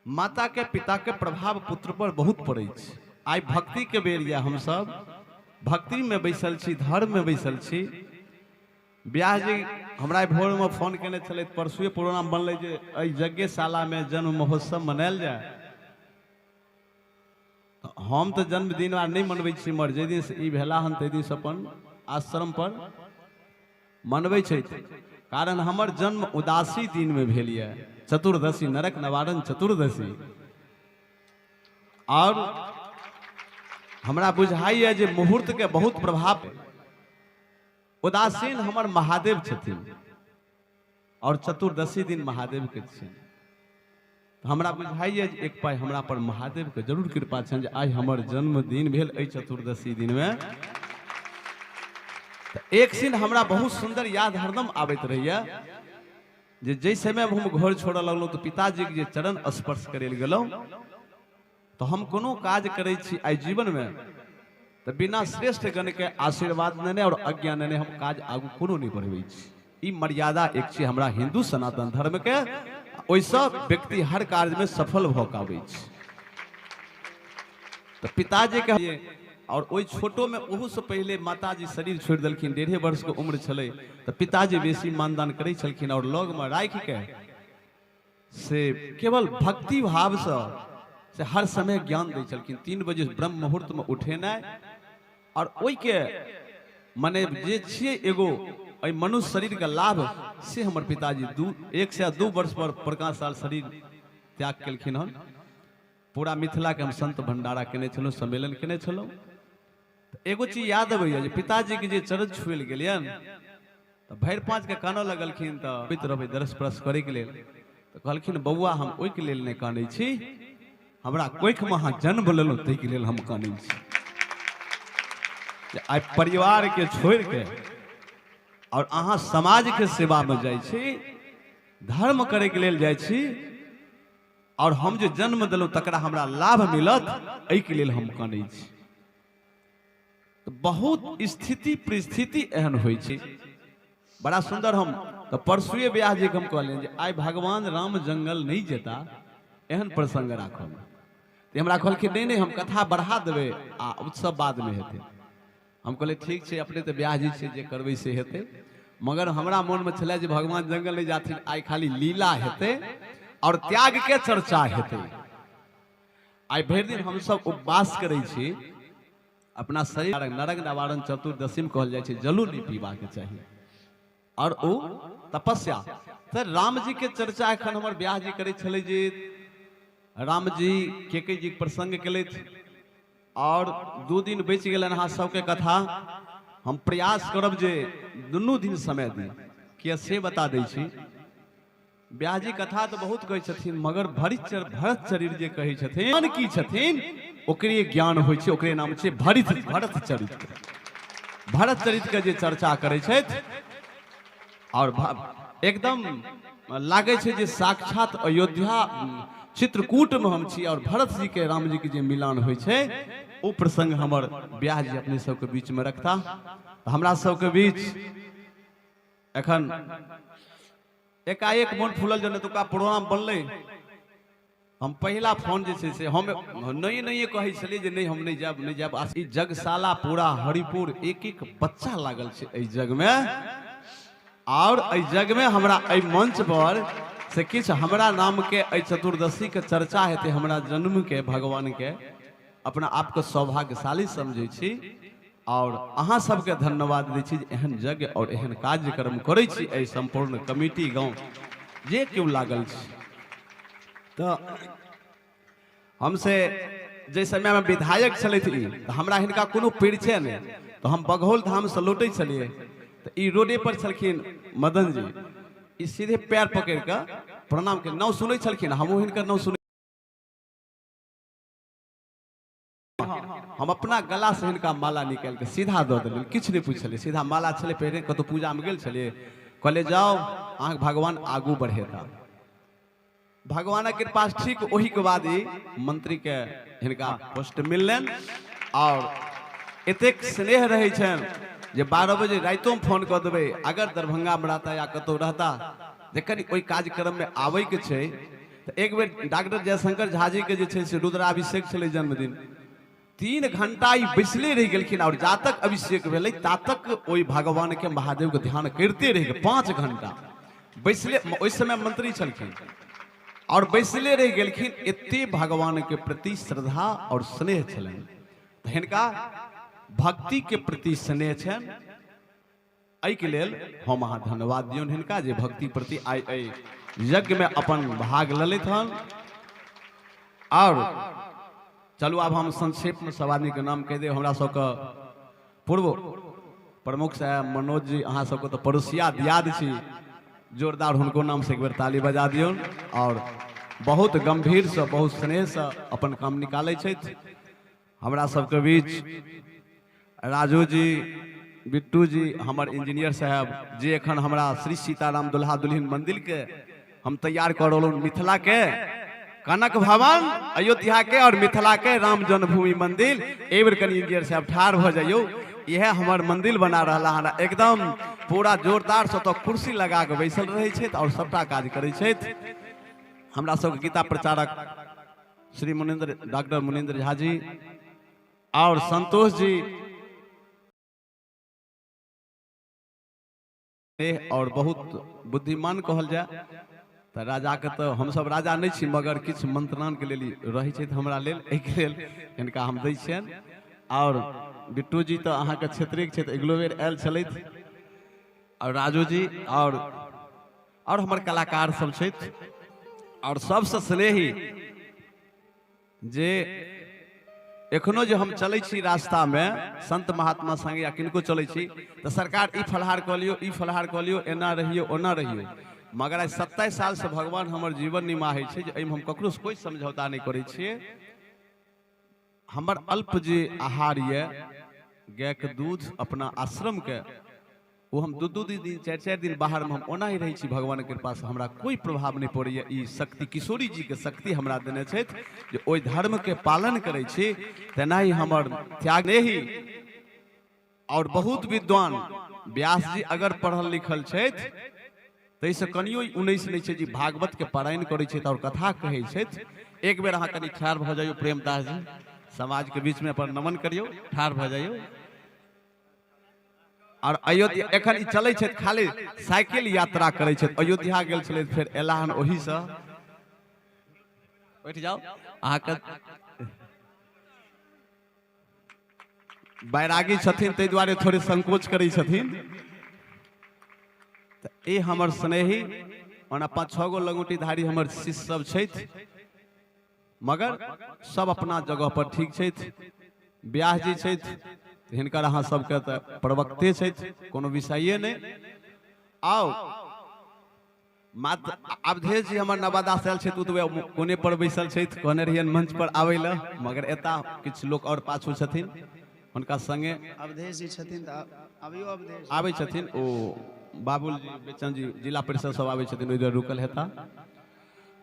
माता के पिता के प्रभाव पुत्र पर बहुत पड़े छै। आई भक्ति के बेर या हम सब भक्ति में बैसल छी, धर्म में बैसल छी। ब्याह जी हमरा भोर में फोन केने छले, परसुए प्रोग्राम बनले जे एहि यज्ञशाला में जन्म महोत्सव मनायल जाए। हम तो जन्मदिन आर नहीं मनबै छी, मर जे दिन से ई भेला हन ते दिन से अपन आश्रम पर मनबै छै। कारण हमर जन्म उदासी दिन में भेल ये, चतुर्दशी, नरक निवारण चतुर्दशी। और हमरा बुझाइए जे मुहूर्त के बहुत प्रभाव। उदासीन हमर महादेव छथिन और चतुर्दशी दिन महादेव के छथिन। हमरा बुझाइए जे एक पाई हमरा पर महादेव के जरूर कृपा छनि जे आइ हमर जन्मदिन भेल एहि चतुर्दशी दिन में। एक दिन हमरा बहुत सुंदर याद हरदम आबैत रहैया जे जै समय हम घर छोड़ऽ लगलहुँ तो पिताजी के जे चरण स्पर्श करे गेलहुँ, तो हम कोनो काज करै छी आइ जीवन में तो बिना श्रेष्ठ गण के आशीर्वाद नेने और अज्ञा नेने हम काज आगू कोनो नहीं बढ़बै छी। ई मर्यादा एक छी हमरा हिंदू सनातन धर्म के। ओइसँ व्यक्ति हर कार्य में सफल भऽ पाबै छै। तो पिताजी के और ओइ छोटो में ओहू से पहले माताजी शरीर छोड़ देलखिन, 1.5 वर्ष के उम्र छलै। तो पिताजी बेसी मानदान करै छलखिन और लग में राखि के से केवल भक्ति भाव से हर समय ज्ञान दै छलखिन। 3 बजे ब्रह्म मुहूर्त में उठेनाइ और ओइ के मने जे छियै एगो एहि मनुष्य शरीर के लाभ से हमर पिताजी 1 से 2 वर्ष पर प्रकाश साल शरीर त्याग केलखिन हन। पूरा मिथिला के हम संत भंडारा केने छलहुँ, सम्मेलन केने छलहुँ। एगो चीज याद अबैया जे पिताजी के जे चरण छुएल गेलियन तो भरि 5 के कानऽ लगलखिन। तो पित रहबै दरस परस करे के लेल तो कहलखिन बौआ हम ओइ के लेल नहि कानै छी, हमरा कोख में अहाँ जन्म लेलहुँ ताहि के लेल हम कानै छी। आइ परिवार के छोड़ के और अहाँ समाज के सेवा में जाइ छी, धर्म करे के लेल जाइ छी और हम जे जन्म देलहुँ तकरा हमरा लाभ मिलत एहि के लेल हम कानै छी। तो बहुत स्थिति परिस्थिति एहन होइ छै। बड़ा सुंदर हम तो परसुए ब्याह जी के हम कहलियनि जे आइ भगवान राम जंगल नहीं जेता एहन प्रसंग राखल। तो हमरा कहलखिन नहीं नहीं हम कथा बढ़ा देबै आ उत्सव बाद में हेतै। हम कहलिए ठीक छै, अपने तो ब्याह जी से जे करबै से हेतै। मगर हमरा मन में छलै जे भगवान जंगल नहीं जाथिन, आइ खाली लीला हेतै और त्याग के चर्चा हेतै। आइ भरि दिन हम सब उपवास करै छी, अपना शरीर नरक निवारण चतुर्दशी में कहल जाइ छै जलो नहीं पीबा के चाहिए और ओ तपस्या। तो राम जी के चर्चा एखन हमर ब्याह जी करै छलै जे राम जी केके जी प्रसंग केलथि और 2 दिन बचि गेलन अहाँ सबके कथा। हम प्रयास करब जे दुनू दिन समय दी किया से बता दै छी। ब्याह जी कथा तो बहुत कहै छथिन मगर भरत चरित्र जे कहै छथिन की छथिन ओकरे ज्ञान होइ छै, ओकरे नाम छै भरत चरित्र। भरत चरित्र के जे चर्चा करै छथि और एकदम लागे छै जे साक्षात अयोध्या चित्रकूट में हम छी और भरत जी के राम जी के जे मिलान होइ छै ओ प्रसंग हमर ब्याह जी अपने सबके बीच में रखता। हमरा सबके बीच एखन एकाएक मन फूलल जन एतुका प्रोग्राम बनलै। हम पहला फोन जे छै से हम नहीं कहै छलियै जे नहीं हम नहीं जाब। ई जगशाला पूरा हरिपुर एक एक बच्चा लागल छै एहि जग में और एहि जग में हमरा एहि मंच पर से किछ हमरा नाम के एहि चतुर्दशी के चर्चा हेतै। हमरा जन्म के भगवान के अपना आप के सौभाग्यशाली समझै छी और अहाँ सबके धन्यवाद दै छी जे एहन यज्ञ और एहन कार्यक्रम करै छी। एहि संपूर्ण कमिटी गांव जे केओ लागल छी। तो हमसे जे समय में विधायक छलथि तो हमरा हिनका कोनो परिचय नहीं, तो हम बघौल धाम से लौटै छलिए तो ई रोडे पर छलखिन मदन जी, ई सीधे पैर पकड़ के प्रणाम के नाम सुनै छलखिन। हमहूँ हिनकर नाम सुनै, हम अपना गला से हिनका माला निकाल के सीधा दऽ देलियै, किछु नहीं पूछलिए। सीधा माला छलै पहिने कतौ पूजा में गेल छलिए, कहले जाओ अहाँ भगवान आगू बढ़ेता। भगवान के कृपा ठीक वही के बाद ही मंत्री के हिनका पोस्ट मिललन और एतेक स्नेह रहे छन जे 12 बजे रातों में फोन कर देवे अगर दरभंगा में रहता या कतौ रहता जखन कोई कार्यक्रम में आवे के छै। तो एक बेर डॉक्टर जयशंकर झा जी के जे छै से रुद्राभिषेक छलै जन्मदिन, 3 घंटा ई बैसले रह गेलखिन और जा तक अभिषेक भेलै ता तक ओई भगवान के महादेव के ध्यान करते रह गेल 5 घंटा बैसले। ओइ समय मंत्री छलखिन और बैसले रह गेलखिन। एते भगवान के प्रति श्रद्धा और स्नेह छलनि, हिनका भक्ति के प्रति स्नेह छनि। एहि के लेल हम अहाँ धन्यवाद दियौन हिनका जे भक्ति प्रति आइ यज्ञ में अपन भाग लेलथि हन। और चलू आब हम संक्षेप में सब आदमी के नाम कह दे। हमरा सबके पूर्व प्रमुख साहब मनोज जी, अहाँ सबके तो पड़ोसिया दियाद छी, जोरदार हुनको नाम से एक बेर ताली बजा दियौन। और बहुत गंभीर से बहुत स्नेह से अपन काम निकालै छथि। हमरा सबके बीच राजू जी, बिट्टू जी, हमर इंजीनियर साहब जे एखन हमरा श्री सीताराम दुल्हा दुल्हन मंदिर के हम तैयार कर रहलहुँ, मिथिला के कनक भवन अयोध्या के और मिथिला के राम जन्मभूमि मंदिर। ए बेर कनी इंजीनियर साहब ठाढ़ भ जाइयो, यह हमर मंदिर बना रहा है एकदम पूरा जोरदार से। तो कुर्सी लगा के बैसल रहे छथि और सबटा काज करे छथि। हमरा सबके गीता प्रचारक श्री मुनिंद्र डॉक्टर मुनिंद्र झा जी और संतोष जी और बहुत बुद्धिमान कहल जाए तो राजा के तो हम सब राजा नहीं छी, मगर किछु मंत्रणान के लेल रही छै हमरा लेल, एहि लेल हिनका हम दै छियनि। और बिट्टू जी तो अहाँ के क्षेत्रीय क्षेत्र एगलो बेर आयल छलथि, और राजू जी और हमर कलाकार सब छथि। और सबसे स्नेही जे एखनो जे हम चलै छी रास्ता में संत महात्मा संगे या किनको चलै छी तो सरकार ई फलहार कऽ लियो, ई फलहार कऽ लियो, एना रहियो ओना रहियो। मगर आज 27 साल से भगवान हमर जीवन निमाहै छै जे एहिमे हम ककरो से कोई समझौता नहीं करै छियै। हमर अल्प जे आहार ये गाय के दूध अपना आश्रम के वो हम 2-2 दिन 4-4 दिन बाहर में हम ओना ही रही छी। भगवान के कृपा से हमरा कोई प्रभाव नहीं पड़ैया। ई शक्ति किशोरी जी के शक्ति हमरा देने छथि जे ओइ धर्म के पालन करै छी, तेनाही हमर त्याग नहीं। और बहुत विद्वान व्यास जी अगर पढ़ल लिखल छथि तैसे कनियो 19 नहीं छै जी भागवत के पारायण करै छथि और कथा कहै छथि। एक बेर अहाँ कनी ठाढ़ भ जाइयो प्रेमदास जी, समाज के बीच में अपन नमन करियो, ठाढ़ भ जाइयो। और अयोध्या एखन ई चलै छथि, खाली साइकिल यात्रा करै छथि। अयोध्या गेल छलथि, फेर एला हन ओही से। बैठ जाओ, अहाँ के बैरागी छथिन ताहि दुआरे थोड़े संकोच करै छथिन। ए हमर स्नेही और 5-6 गो लंगोटीधारी हमर शिष्य सब छथि, मगर सब अपना जगह पर ठीक छथि। व्यास जी छथि, हिनकर अहाँ सबके तऽ प्रवक्ते छथि, कोनो विषये नहि। आओ मात्र अवधेश जी हमर नवादा से आयल छथि, ओतबे कोने पर बैसल छथि, कहने रहियन मंच पर आबै लए, मगर एता किछु लोक और पाछू छथिन हुनका संगे। अवधेश जी छथिन तऽ अभियो अवधेश आबै छथिन, ओ बाबुल जी, बेचन जी, जिला परिषद सब आबै छथिन, ओइ रुकल हेता।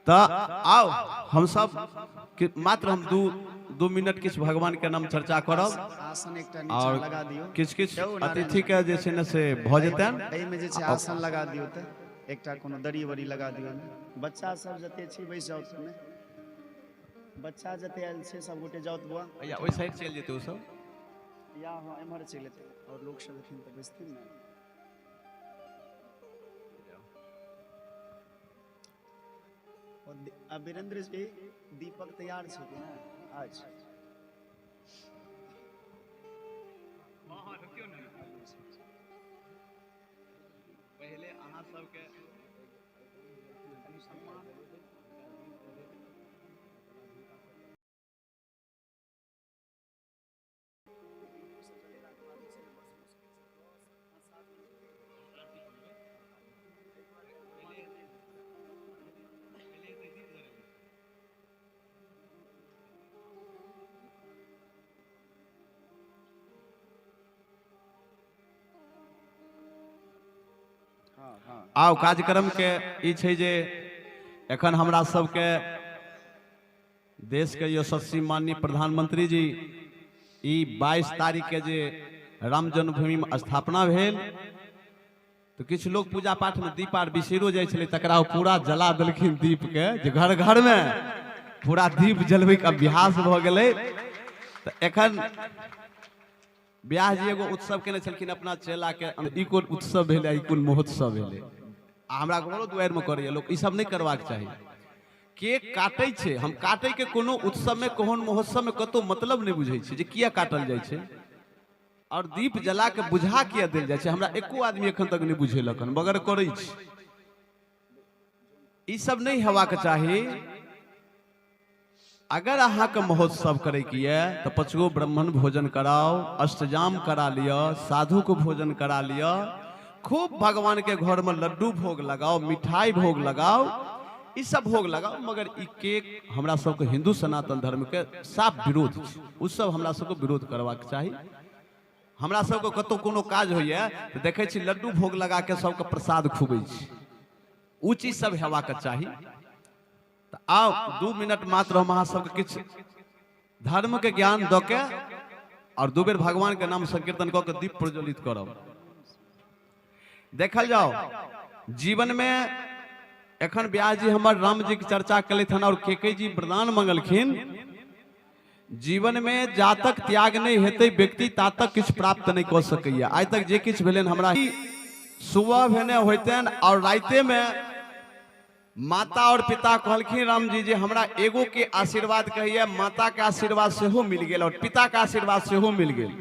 तो आओ हम सब मात्र हम 2 मिनट किछु भगवान के नाम चर्चा करब आसन एकटा नीचा और लगा दियो। किछु अतिथि के जे छै ने से भ जेतैन। एहि में जे छै आसन लगा दियो, तऽ एकटा कोनो दरी वरी लगा दियो। बच्चा सब जते छी बैस जाओ, में बच्चा जते आयल छै सब गोटे जाओ बुआ, या ओइ साइड चल जेतै ओ सब, या हां एम्हर चल जेतै। और लोग सब एखन तऽ बैसथिन ने। और वीरेंद्र जी दीपक तैयार छै कि ना आज? पहले अहाँ सबके आओ कार्यक्रम के ई छै जे एखन हमरा सबके देश के यशस्वी माननीय प्रधानमंत्री जी ई 22 तारीख के जे राम जन्मभूमि में स्थापना भेल, तो किछु लोग पूजा पाठ में दीप आर बिसरो जाइ छलै, तकरा पूरा जला देलखिन दीप के, जे घर घर में पूरा दीप जलबै के अभ्यास भ गेलै। तो एखन ब्याह जी एगो उत्सव केने छलखिन अपना चेला के, ई कोन उत्सव भेलै, ई कोन महोत्सव भेलै। आ हमरा घरो दुआरि में करैया लोग, ई सब नहीं करबाक चाही। केक काटै छै, हम काटै के कोनो उत्सव में कोहन महोत्सव में कतो मतलब नहीं बुझै छै जे किया काटल जाइ छै, और दीप जला के बुझा किया देल जाइ छै, हमरा एको आदमी एखन तक नहीं बुझेलक, मगर करै छै। ई सब नहीं हेबाक चाही। अगर अहाँ के महोत्सव करे के ये तो 5 गो ब्राह्मण भोजन कराओ, अष्टजाम करा लिया, साधु को भोजन करा लिया, खूब भगवान के घर में लड्डू भोग लगाओ, मिठाई भोग लगाओ, ई सब भोग लगाओ। मगर ई केक हमरा सबके हिंदू सनातन धर्म के साफ विरोध छै, उ सब हमरा सबके विरोध करबाक चाही। हमरा सबके कतौ कोनो काज होइए तो देखे छी लड्डू भोग लगा के सबके प्रसाद खुबै छी, उ चीज सब हेबाक चाही। तो आओ 2 मिनट मात्र हम अहाँ सबके किछ धर्म के ज्ञान द के और 2 बेर भगवान के नाम संकीर्तन क के दीप प्रज्वलित करब। देखल जाओ जीवन में एखन ब्याह जी हमर राम जी की चर्चा कलेथ और केके जी वरदान मंगलखिन, जीवन में जा तक त्याग नहीं हेतै व्यक्ति ता तक किछ प्राप्त नहीं कर सकैया। आज तक जे किछ भेलन हमरा सुबह भेने होइतन और राइते में माता और पिता कहलखिन राम जी जे हमरा एगो के आशीर्वाद कहिए, माता के आशीर्वाद सेहो मिल गेल और पिता के आशीर्वाद सेहो मिल गेल।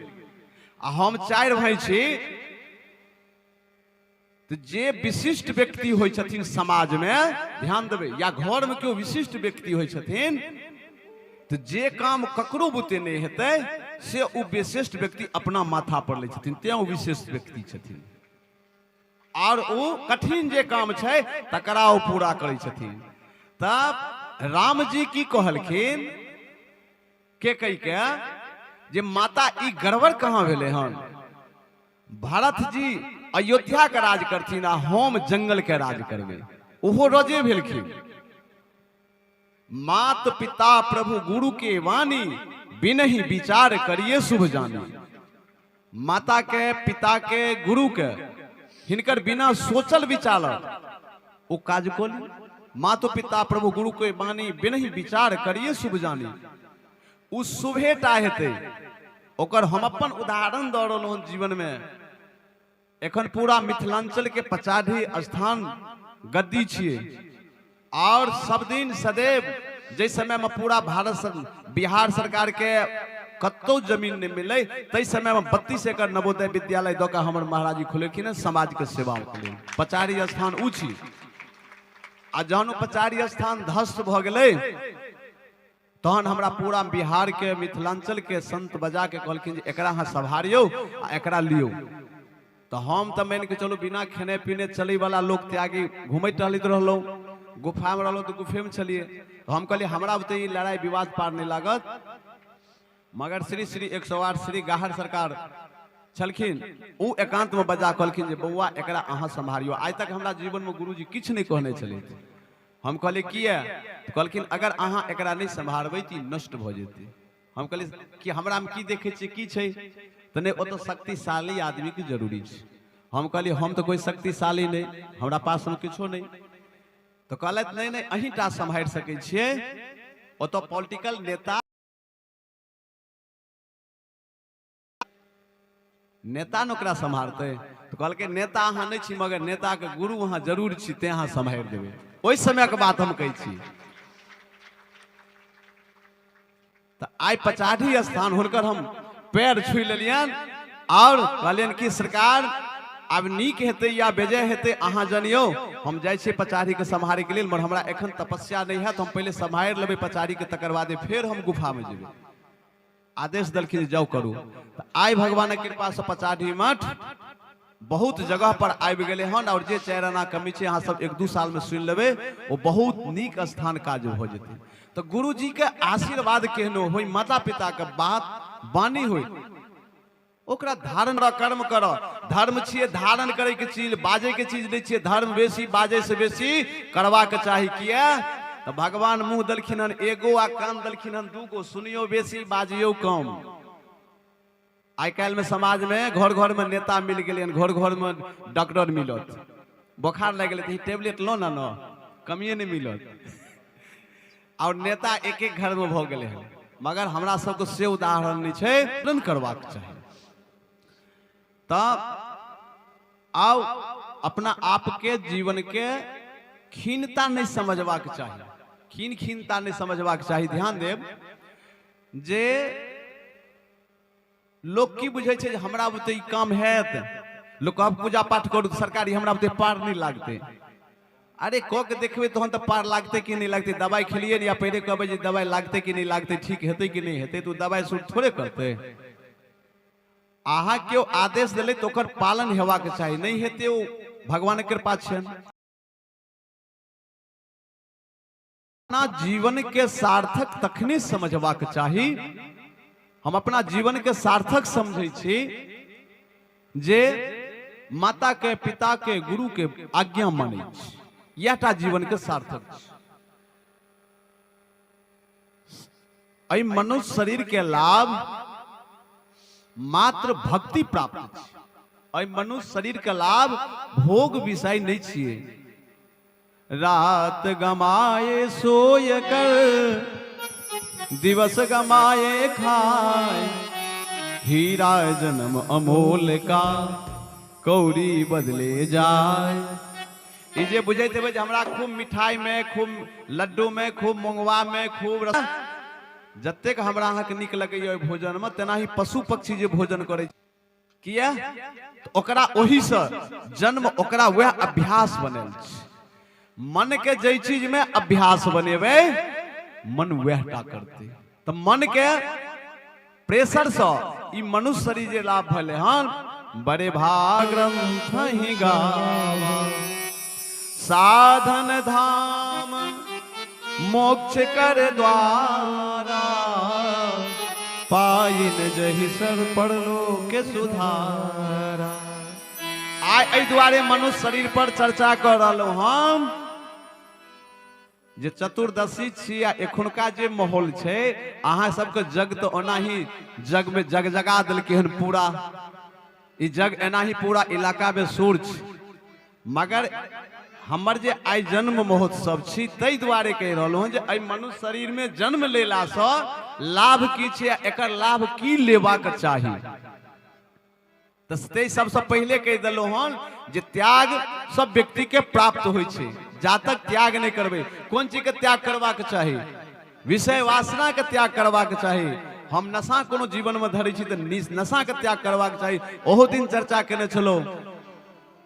आ हम 4 भाई छी, तो जे विशिष्ट व्यक्ति होय छथिन समाज में, ध्यान देबै, या घर में केओ विशिष्ट व्यक्ति होय छथिन, तो जे काम ककरो बुते नहीं हेतै से उ विशिष्ट व्यक्ति अपना माथा पर ले छथिन, तें उ विशिष्ट व्यक्ति छथिन। और वो कठिन जे काम छै तकरा ओ पूरा करै छथिन। तब राम जी की कहलखिन के कहि के जे माता ई गड़बड़ कहाँ भेले हन, भरत जी अयोध्या के राज करथिन आ हम जंगल के राज करबे, ओहो रजे भेलखिन। मात पिता प्रभु गुरु के वाणी, बिनहि विचार करिए शुभ जानी। माता के, पिता के, गुरु के, हिनकर बिना सोचल विचारल ओ काज कोली। मातो पिता प्रभु गुरु के वाणी, बिनहि विचार करिए शुभ जानी। उ शुभेटा हेतै, ओकर हम अपन उदाहरण दऽ रहलहुँ जीवन में। एखन पूरा मिथिलांचल के पचाढ़ी स्थान गद्दी छियै, और सब दिन सदैव जै समय में पूरा बिहार सरकार के कतो जमीन नहीं मिले, तै समय में 32 एकड़ नवोदय विद्यालय दऽ कऽ हमर महाराज जी खोलेलखिन समाज के सेवा के लेल। पचारी स्थान उ छी, आ जहन पचारी स्थान ध्वस्त भऽ गेलै तहन हमरा पूरा बिहार के, मिथिलांचल के संत बजा के कहलखिन जे एकरा अहाँ सम्हारियौ आ एकरा लियौ। तो हम तो मान के चलो बिना खेने पीने चले वाला लोग त्यागी घूमैत टहलैत रहलहुँ, गुफा में रहलहुँ तो गुफे में चलिए। तो हम कहलिए हमरा बुते ई लड़ाई विवाद पार नहीं लागत। मगर श्री श्री 108 श्री गाहर सरकार छलखिन, उ एकांत में बजा कहलखिन जे बौआ एकरा अहाँ सम्हारियो। आज तक हमरा जीवन में गुरुजी किछ नहीं कहने छले। हम कहलिए किया, तो कहलखिन अगर अहाँ एकरा नहीं सम्हारबै त नष्ट भ जेतै। हम कहलिए कि हमरा में की देखे छी, की छै, तो नहीं ओ तो शक्तिशाली आदमी की जरूरी है। हम कहलिए हम तो कोई शक्तिशाली नहीं, हमरा पास में किछो नहीं। तो कहलत नहीं नहीं अहीं टा सम्हार सकै छियै, ओ तो पॉलिटिकल नेता न ओकरा सम्हारतै। तो कहलकै नेता अहाँ नहीं छी, मगर नेता के गुरु अहाँ जरूर छी, ते अहाँ सम्हार देबै। ओहि समय के बात हम कहै छी। तो आइ पचाढ़ी स्थान हुनकर हम पैर छुई लेलियन और कहलियन कि सरकार अब नीक हेतै या बेजय हेतै अहाँ जनियो, हम जाइ छी पचाढ़ी के सम्हारे के लेल, मगर हमरा एखन तपस्या नहीं है, तो हम पहले सम्हार लेबै पचाढ़ी के, तकर बादे फिर हम गुफा में जेबै। आदेश दलखिन जाओ करू। तो आइ भगवान के कृपा से पचाढ़ी मठ बहुत जगह पर आबि गेलै हन, और जे 4 आना कमी छै अहाँ सब 1-2 साल में सुनि लेबै, वो बहुत नीक स्थान काज हो जेतै। तो गुरु जी के आशीर्वाद केहनो होई, माता पिता के बात वाणी होई, ओकरा धारण कर्म कर। धर्म छियै धारण करे के चीज, बाजे के चीज नहीं छियै। धर्म बेसी बाजे से बेसी करवा के चाही। किया तो भगवान मुंह दलखिन हन एगो आ कान दलखिन हन 2गो, सुनियो बेसी बाजियो कम। आई काल में समाज में घर घर में नेता मिल गए, घर घर में डॉक्टर मिलत। बुखार लग गए तो टेबलेट लो ना न, कमिए नहीं मिलत। और नेता एक एक घर में भ गए हैं, मगर हमरा सबको से उदाहरण नहीं छै, पालन करबाक चाहिए। तब आओ अपना आप के जीवन के खीनता नहीं समझबाक चाहिए, खीनता नहीं समझबाक चाहिए। ध्यान देव जे लोग की बुझे छे जे हमरा बुते ई काम हैत, लोग कहब पूजा पाठ करू तो सरकारी हमरा बुते पार नहीं लागते। अरे क के देखबे तहन तो पार लागते कि नहीं लागते। दवाई खेलिए या पहले कहबे जे दवाई लागते कि नहीं लागते, ठीक हेते कि नहीं हेते, तो दवाई सूट थोड़े करते। आहा केओ आदेश दिले तो ओकर पालन हेबाक चाहिए, नहीं हेते ओ भगवान के कृपा छन। अपना जीवन के सार्थक तखने समझबाक चाही। हम अपना जीवन के सार्थक समझे छी जे माता के, पिता के, गुरु के आज्ञा माने छी, यहटा जीवन के सार्थक छी। अई मनुष्य शरीर के लाभ मात्र भक्ति प्राप्त छी। अई मनुष्य शरीर के लाभ भोग विषय नहीं छिए। रात गमाए सोय कर, दिवस गमाए खाए, हीरा जन्म अमोल का कौड़ी बदले जाए। ई जे बुझैत हेबै जे हमरा खूब मिठाई में, खूब लड्डू में, खूब मुंगवा में, खूब रस, जतेक हमरा अहाँके नीक लगैए भोजन में, तेना ही पशु पक्षी जे भोजन करे किया तो ओकरा ओही से जन्म, ओकरा वह अभ्यास बनल छै। मन के जे चीज में अभ्यास बनेबे मन वहटा करते। तो मन के प्रेशर से ई मनुष्य शरीर जे लाभ भले हन, बड़े भाग ग्रंथ ही गावा, साधन धाम मोक्ष कर द्वारा, पाइन जहि सर पड़लो के सुधारा। आई द्वारे मनुष्य शरीर पर चर्चा कर रहलो हम जे चतुर्दशी छी। आ एखुनका जे माहौल छै, अहाँ सबके जग तो ओना ही जग में जगजगा देलकै हन पूरा। ई जग एना ही पूरा इलाका में शोर छै, मगर हमर जे आई जन्म महोत्सव छी तै दुआरे कहि रहलहुँ जे आई मनुष्य शरीर में जन्म लेला सँ लाभ की छै, एकर लाभ की लेबाक चाही। ते सबसे पहले कह दिलो हन जे त्याग सब व्यक्ति के प्राप्त होइ छै। जा तक त्याग नहीं करबे, कौन चीज के त्याग करबाक चाही? विषय वासना के त्याग करबाक चाही। हम नशा कोनो जीवन में धरे छी तो नशा के त्याग करबाक चाही। ओहो दिन चर्चा केने छलो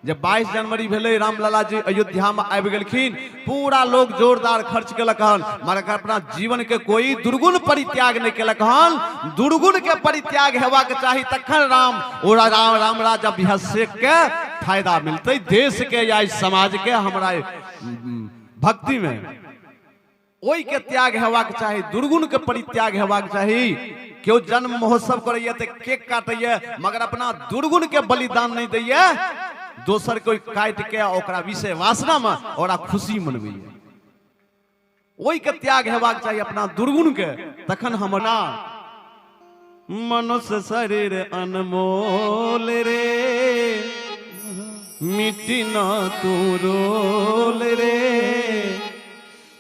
जब 22 जनवरी भेले, रामलला जी अयोध्या में आबि गेलखिन, पूरा लोग जोरदार खर्च केलक हन, मगर अपना जीवन के कोई दुर्गुण परित्याग नहीं केलक हन। दुर्गुण के परित्याग हेबाक चाही, तखन राम राज अभ्यास के फायदा मिलते देश के या समाज के, हमरा भक्ति में ओई के त्याग हेबाक चाही, दुर्गुण के परित्याग हेबाक चाही। क्यों जन्म महोत्सव करैया तो केक काटैया, मगर अपना दुर्गुण के बलिदान नहीं दैया, दोसर कोई काट के ओकरा विषय वासना में ओकरा खुशी मनबैया। ओई के त्याग हेबाक चाही अपना दुर्गुण के, तखन हमरा मनुष्य शरीर अनमोल रे, मिट्टी न तू रोल रे,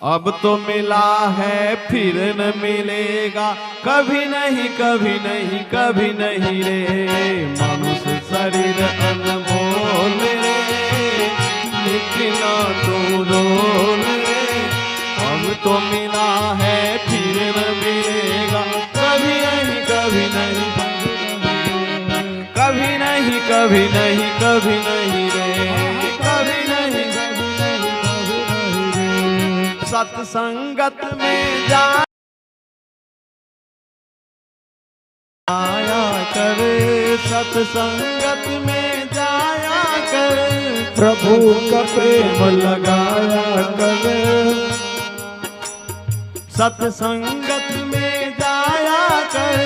अब तो मिला है फिर न मिलेगा, कभी नहीं कभी नहीं कभी नहीं रे। मनुष्य शरीर अनमोल रे, मिट्टी न तू रोल रे, अब तो मिला है फिर न मिलेगा, कभी नहीं कभी नहीं कभी नहीं कभी नहीं कभी नहीं रे, कभी नहीं कभी नहीं कभी नहीं रे। सत्संगत में जाया कर, सत्संगत में जाया कर, प्रभु का प्रेम लगाया कर, सत्संगत में जाया कर,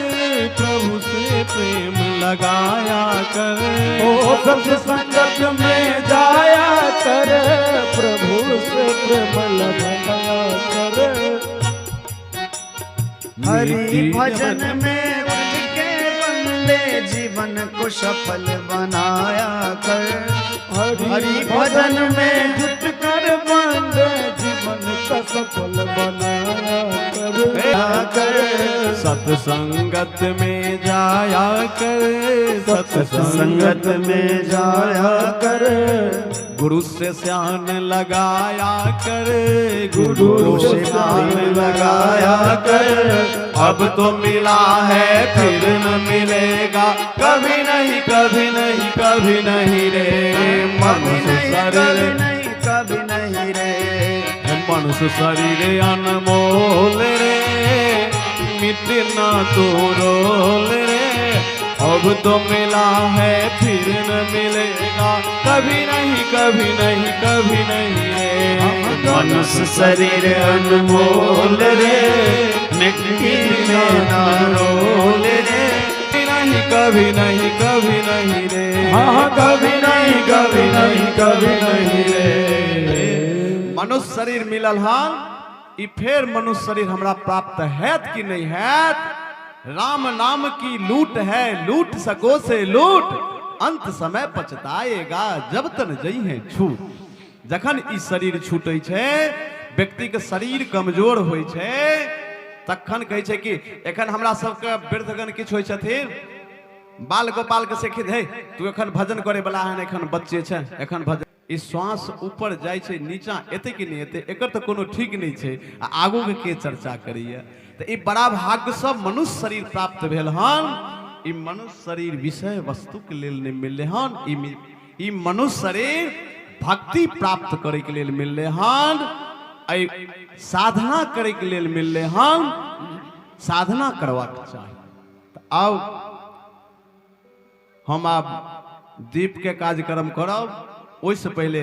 प्रभु से प्रेम लगाया कर। ओ सत्संगत में जाया कर, प्रभु से प्रेम लगाया कर। हरि भजन में उठ के बंदे जीवन को सफल बनाया कर। हरि भजन में जुट कर बंदे जीवन मन का सफल बनाया कर। सत्संगत में जाया कर, संगत में जाया कर, गुरु से ध्यान लगाया कर, गुरु से ध्यान लगाया कर। अब तो मिला है फिर न मिलेगा, कभी नहीं कभी नहीं कभी नहीं रे। मनुष्य शरीर नहीं कभी नहीं रे, मनुष्य शरीर अनमोल रे, मिटे ना तो रोल रे। अब तो मिला है फिर न मिलेगा, कभी नहीं कभी नहीं कभी नहीं रे। मनुष्य शरीर अनमोल रे, मिट्टी में ना रोल रे। नहीं कभी नहीं कभी नहीं रे। हाँ कभी नहीं कभी नहीं कभी नहीं रे। मनुष्य शरीर मिलल हन, ई फिर मनुष्य शरीर हमरा प्राप्त हैत कि नहीं हैत। राम नाम की लूट है, लूट सको से लूट, अंत समय पछताएगा जब तन जई है छूट। जखन ई शरीर छूटे छे, व्यक्ति के शरीर कमजोर होय छे, तखन कहै छै कि एखन हमरा सबके वृद्धगण किछ होय छथिन, बाल गोपाल के सेखित है तू एखन भजन करे वाला है, एखन बच्चे छे, एखन भजन। ई श्वास ऊपर जाय छै नीचा एते कि नहीं एते, एकर तो कोनो ठीक नहीं छै। आगू के चर्चा करिए तो ई बड़ा भाग्य सब मनुष्य शरीर प्राप्त भेल हन। ई मनुष्य शरीर विषय वस्तु के लेल नहीं मिलले हन, ई मनुष्य शरीर भक्ति प्राप्त करे के लेल मिलले हन, आई साधना करे के लेल मिलले हन। साधना करवाक चाही। तो आओ हम आप दीप के कार्यक्रम करब। ओइसे पहले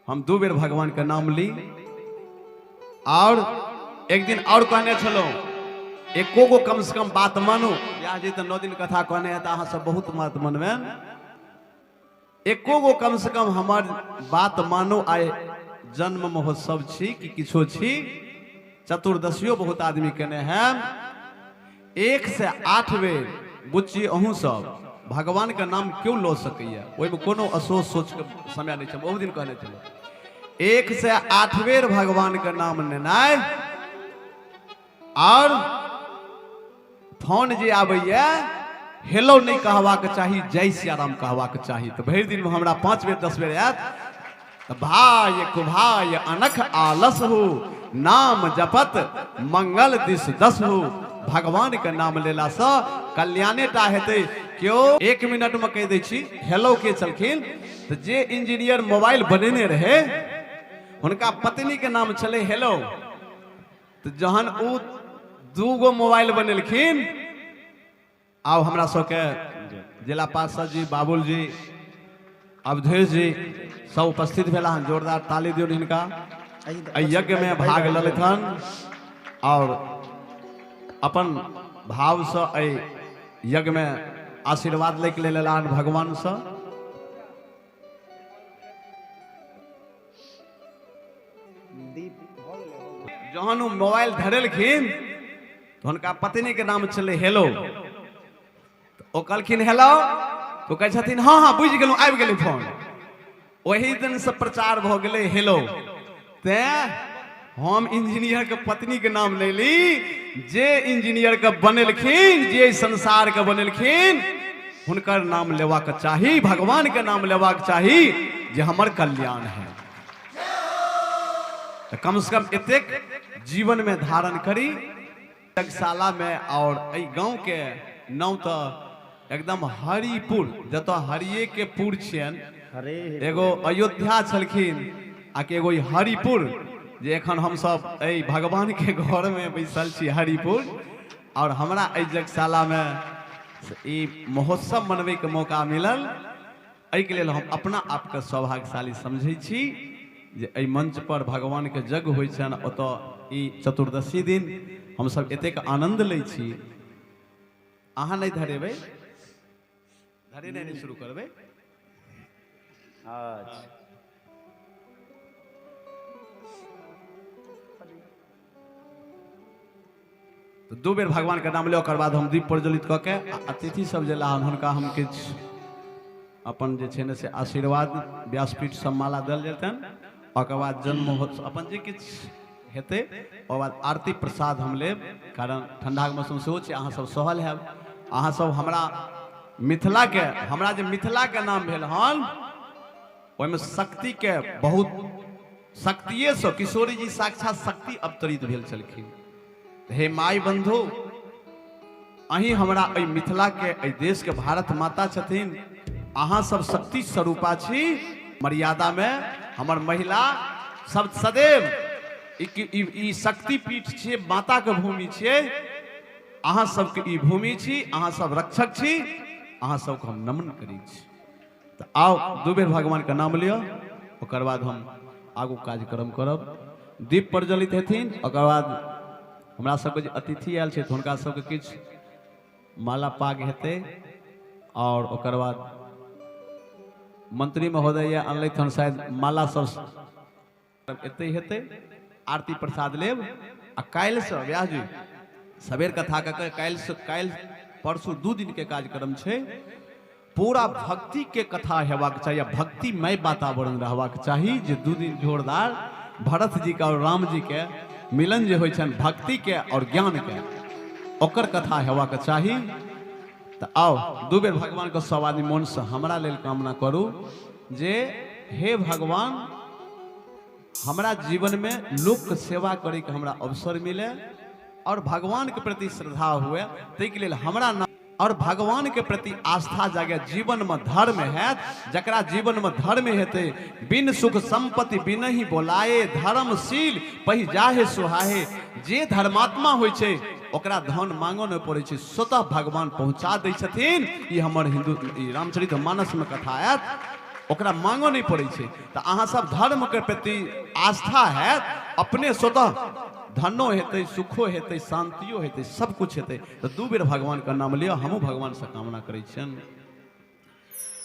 हम 2 बेर भगवान का नाम ली। और एक दिन और कहने चलो, एको गो कम से कम बात मानो। या जी तो 9 दिन कथा कहने है, अहाँ सब बहुत बात मनबे। एको गो कम से कम हमार बात मानो। आए जन्म महोत्सव छी कि किछो छी, चतुर्दशियो बहुत आदमी केने हैं। 1 से 8 बेर बुच्ची अहूँ सब भगवान का नाम क्यों लो सकैया, ओहि में कोनो अफसोस सोच के समय नहीं छै। बहुत दिन कहने चलो 1 से 8 बेर भगवान का नाम लेनाय। और फोन जे आबैया हेलो नहीं कहवाक चाही, जय सियाराम कहवाक चाही। तो भरि दिन में हमरा 5 बेर 10 बेर आयत। तो भाय कुभाय अनख आलस हो, नाम जपत मंगल दिस 10 हो। भगवान के नाम लेला सा कल्याणे टा हेते। क्यों 1 मिनट में कह दै छी हेलो के चलखिन। तो जे इंजीनियर मोबाइल बनेने रहे, उनका पत्नी के नाम चले हेलो। तो जहन उ 2 गो मोबाइल बनेलखिन, आब हमरा सबके जिला पार्षद जी, बाबुल जी, अवधेश जी सब उपस्थित भेला हन। जोरदार ताली दियो हिनका। यज्ञ में भाग लेलथन और अपन भाव से यज्ञ में आशीर्वाद लेके ले लेला भगवान से। जहन उ मोबाइल धरेलखिन तो उनका पत्नी के नाम चले हेलो। तो कहलखिन हेलो, तो कहे छथिन हाँ हाँ बुझ गेलहुँ, आबि गेलै फोन। वही दिन से प्रचार भ गेलै हेलो। ते हम इंजीनियर के पत्नी के नाम ले ली, जे इंजीनियर के बनेलखिन, जे संसार के बनेलखिन, हुनकर नाम लेवाक चाही, भगवान के नाम लेवाक चाही, जे हमर कल्याण है। तो कम से कम एतेक जीवन में धारण करी। यज्ञशाला में और गांव के नाम तो एकदम हरिपुर, जत हरिये के पुर छियन। एगो अयोध्या छलखिन आ के एगो हरिपुर, जे एखन हम सब भगवान के घर में बैसल छी हरिपुर। और हमरा यज्ञशाला में ई महोत्सव मनबे के मौका मिलल। के लेल हम अपना आप के सौभाग्यशाली समझै छी जे एहि मंच पर भगवान के यज्ञ होइ छन। ओतऽ ई चतुर्दशी दिन हम सब एतेक आनंद लै छी। अहाँ नहीं धरेबै, धरे नहीं शुरू करबै। तो 2 बेर भगवान के नाम ले, ओकर बाद हम दीप प्रज्वलित कऽ के अतिथि सब जे लाहन हुनका हम किछु अपन जे छै ने से आशीर्वाद व्यासपीठ सब माला दल जेतन, ओकर बाद जन्म महोत्सव अपन जे किछु हेतै, ओकर बाद आरती प्रसाद हम लेब, कारण ठंडाके मौसम सेहो छै, अहाँ सब सहल हैब। अहाँ सब हमरा मिथिलाके, हमरा जे मिथिलाके नाम भेल हन, ओहिमे शक्तिके बहुत, शक्तिएसँ किशोरी जी साक्षात शक्ति अवतरित भेल छलखिन। हे माय बंधु, अहीं हमरा एहि मिथिलाके, एहि देशके भारत माता छथिन, अहाँ सब शक्ति स्वरूपा छी। मर्यादा में हमर महिला सब सदैव ई शक्तिपीठ छियै, माता के भूमि छियै, अहाँ सबके ई भूमि छी, अहाँ सब रक्षक छी, अहाँ सबके हम नमन करै छी। तो आओ दू बेर भगवान के नाम लियो, ओकर बाद हम आगू कार्यक्रम करब। दीप प्रज्वलित हेथिन, ओकर बाद हमरा सबके जे अतिथि आयल छै हुनका सबके किछु माला पाग हेतै, और ओकर बाद मंत्री महोदय अनलथि हन शायद माला सब एते हेतै, आरती प्रसाद लेब। आ काल्हि से व्यास जी सबेर कथा के काल्हि परसू 2 दिन के कार्यक्रम छै, पूरा भक्ति के कथा हेबाक चाहिए, भक्तिमय वातावरण रहबाक चाहिए। जे 2 दिन जोरदार भरत जी के और राम जी के मिलन जे होइ छन, भक्ति के और ज्ञान के, ओकर कथा हेबाक चाहिए। तो आओ 2 बेर भगवान के सब आदमी मन से हमरा लेल कामना करू जे हे भगवान हमरा जीवन में लोक के सेवा करे के हमरा अवसर मिले, और भगवान के प्रति श्रद्धा हुए, ताहि के लेल हमरा नाम और भगवान के प्रति आस्था जागे। जीवन में धर्म है, जकरा जीवन में धर्म हेते, बिन सुख संपत्ति बिनहि बोलाए, धर्मशील पहि जाहे सुहाए। जे धर्मात्मा होइ छै ओकरा धन मांगो न पड़े छै, स्वतः भगवान पहुंचा दै छथिन। ई हमर हिंदू रामचरित मानस में कथा आयत, ओकरा मांगो नहीं पड़े छै। तो अहाँ सब धर्म के प्रति आस्था है, अपने स्वतः धनो हेतै, सुखो हेतै, शांतियो हेतै, सब कुछ हेतै। तो 2 बेर भगवान का नाम लियो, हमहू भगवान से कामना करै छियन।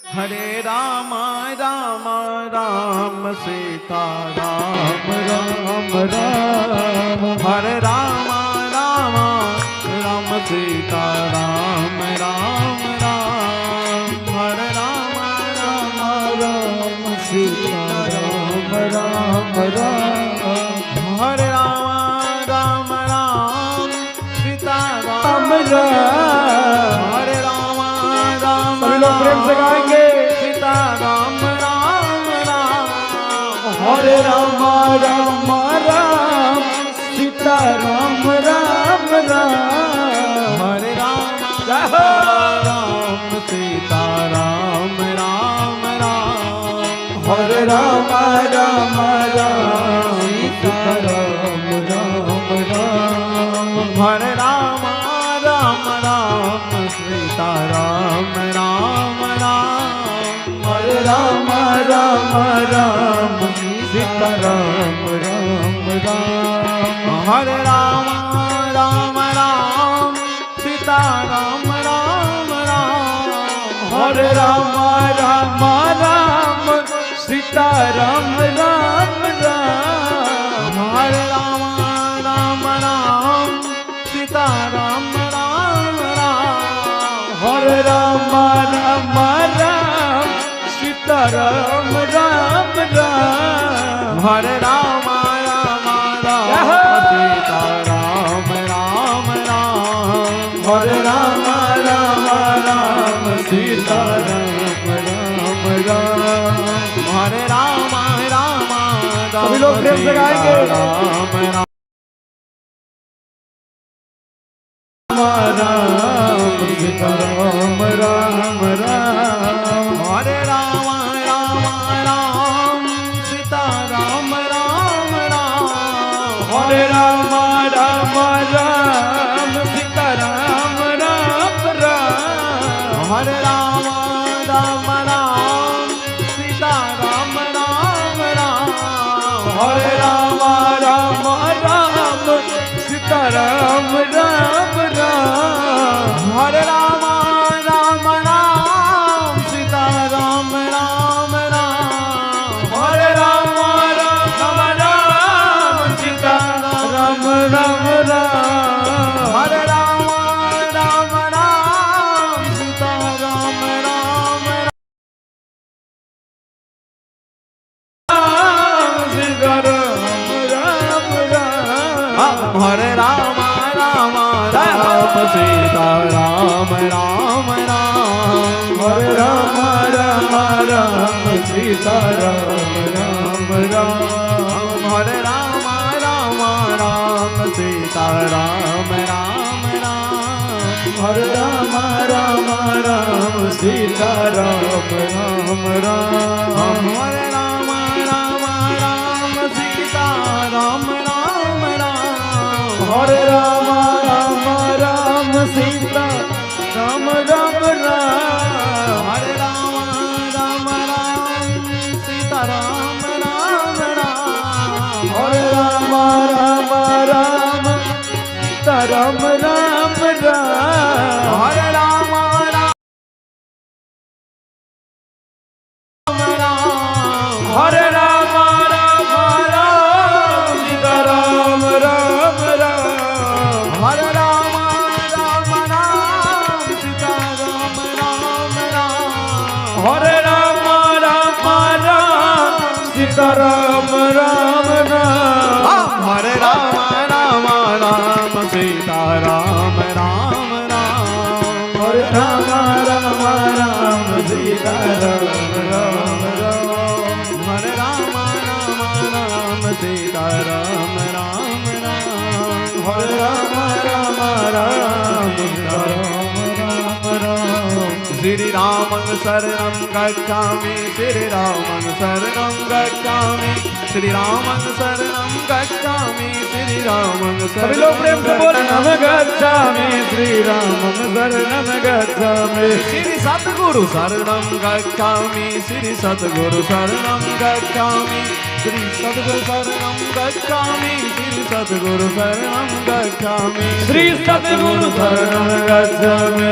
हरे राम राम राम सीता राम राम राम, हरे राम राम राम सीता राम राम राम, हरे राम राम राम सीता राम राम राम, हरे राम राम राम सीता राम राम, हरे राम राम सभी लोग प्रेम से गाएंगे। सीता राम राम राम, हरे राम राम राम सीता राम राम राम, हरे राम राम सीता राम राम राम, हरे राम राम राम सीता राम राम राम, हरे राम राम राम सीता राम राम राम, हरे राम राम राम सीता राम राम राम, हरे राम राम राम सीता राम राम राम, हरे राम राम राम सीता राम राम राम, हरे राम राम राम सीता राम राम राम, हरे राम राम राम सीता राम राम राम, हरे राम राम राम सीता राम राम राम, हरे राम राम राम सीता राम राम राम, हरे राम राम राम सभी लोग प्रेम से गाएंगे। राम राम राम सीता राम राम राम, हरे राम राम राम सीता राम राम राम, हरे राम राम राम सीता राम राम राम, हरे राम राम राम सीता राम राम राम, हरे राम राम राम सीता राम राम राम, हरे राम राम राम सीता राम राम राम, हरे राम राम राम सीता राम राम राम, हरे हरे राम राम राम सीता राम राम राम हरे राम राम राम सीता राम राम राम हरे राम राम राम सीता राम राम राम हरे राम राम राम सीता राम राम राम हरे राम राम राम सीता राम राम राम हरे राम राम राम सीता राम राम राम हरे राम राम राम सीता राम राम राम हरे राम राम राम सीता राम राम राम हरे राम राम हरे राम राम राम सीता राम राम राम हरे राम राम राम सीता राम राम राम हरे राम राम राम सीता राम राम राम हरे राम राम राम सीता राम राम राम हरे राम राम राम सीता राम राम राम हरे राम राम राम सीता राम राम राम हरे राम राम राम सीता राम राम राम श्री राम शरणं गच्छामि श्री राम शरणं गच्छामि श्री राम शरणं गच्छामि श्री राम सभी लोग प्रेम से बोले नम गच्छामि श्री राम शरणं गच्छामि श्री सतगुरु शरणं गच्छामि श्री सतगुरु शरणं गच्छामि श्री सतगुरु शरणं गच्छामि श्री सतगुरु शरणं गच्छामि श्री सतगुरु शरणं गच्छामि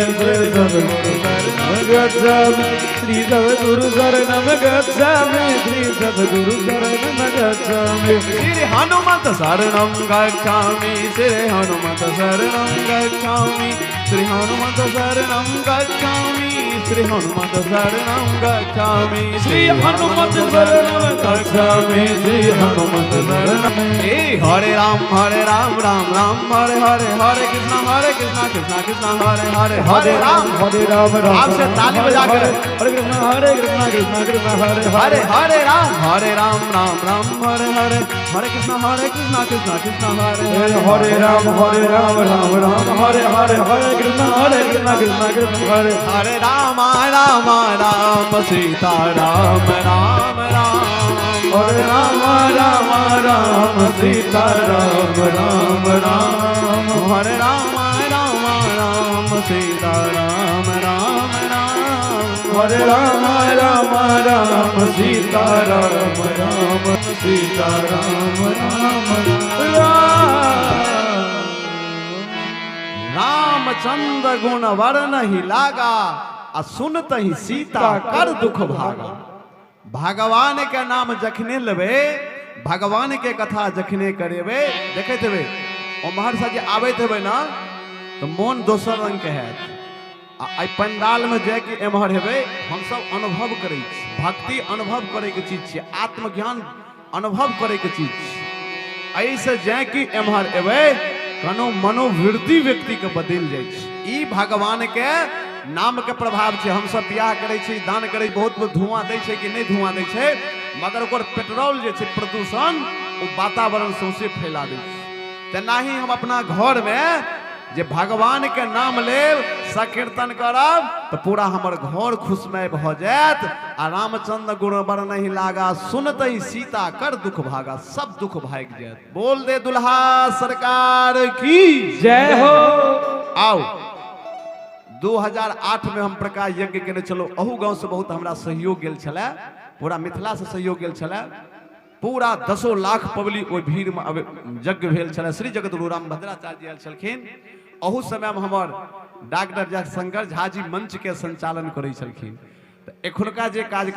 श्री सतगुरु शरणं गच्छामि श्री सतगुरु शरणं गच्छामि श्री सतगुरु शरणं गच्छामि श्री हनुमत शरणं गच्छामि श्री हनुमत शरणं गच्छामि श्री हनुमत शरणं गच्छामि श्री हनुमत शरणं गच्छामि श्री हनुमत शरणं गच्छामि श्री हनुमत शरणं ए हरे राम राम राम हरे हरे हरे कृष्णा कृष्णा कृष्णा हरे हरे हरे राम राम आपसे ताली बजा कर हरे कृष्णा कृष्णा कृष्णा हरे हरे हरे राम राम राम हरे हरे हरे कृष्णा कृष्णा कृष्णा हरे हरे राम राम राम हरे हरे हरे कृष्णा कृष्णा कृष्णा हरे हरे राम राम सीता राम राम राम हरे राम राम सीता राम राम राम हरे राम राम सीता राम राम राम हरे राम राम सीता राम राम सीता राम राम रामचंद्र गुण वर्ण ही लागा आ सुनत ही सीता कर दुख भागा। भगवान के नाम जखने लेबे भगवान के कथा जखने करेबे देखे थे उम्हर से आबे थे ना तो मन दोसर रंग के है आई पंडाल में जाके एम्हर हेबे हम सब अनुभव करे भक्ति अनुभव करे के चीज छे आत्मज्ञान अनुभव करे के चीज ऐसे जाके एम्हर एबे कनो मनोवृत्ति व्यक्ति के बदल जाए ई भगवान के नाम के प्रभाव छे। हम सब बियाह करे छी दान करे बहुत धुआं दे छे कि नहीं धुआं दे छे मगर ओकर पेट्रोल जे छे प्रदूषण वो वातावरण सौंसे फैला दे तेना ही हम अपना घर में जे भगवान के नाम लेब संकीर्तन करब तो पूरा हमर घर खुशमय भ जात आ रामचंद्र गुण वर्ण नहीं लागा सुनत ही सीता कर दुख भागा सब दुख भाग जात। बोल दे दुल्हा सरकार की जय हो। आओ 2008 में हम प्रकाश यज्ञ केने चलो अहू गांव से बहुत हमरा सहयोग गेल छले पूरा मिथिला से सहयोग गेल छले पूरा 10 लाख पब्लिक ओइ भीड़ में यज्ञ भेल छले। श्री जगतगुरु राम भद्राचार्य जी आयल छलखिन अहू समय में हमर डॉक्टर जयशंकर झा जी मंच के संचालन करै छलखिन तो एखुनका जे काज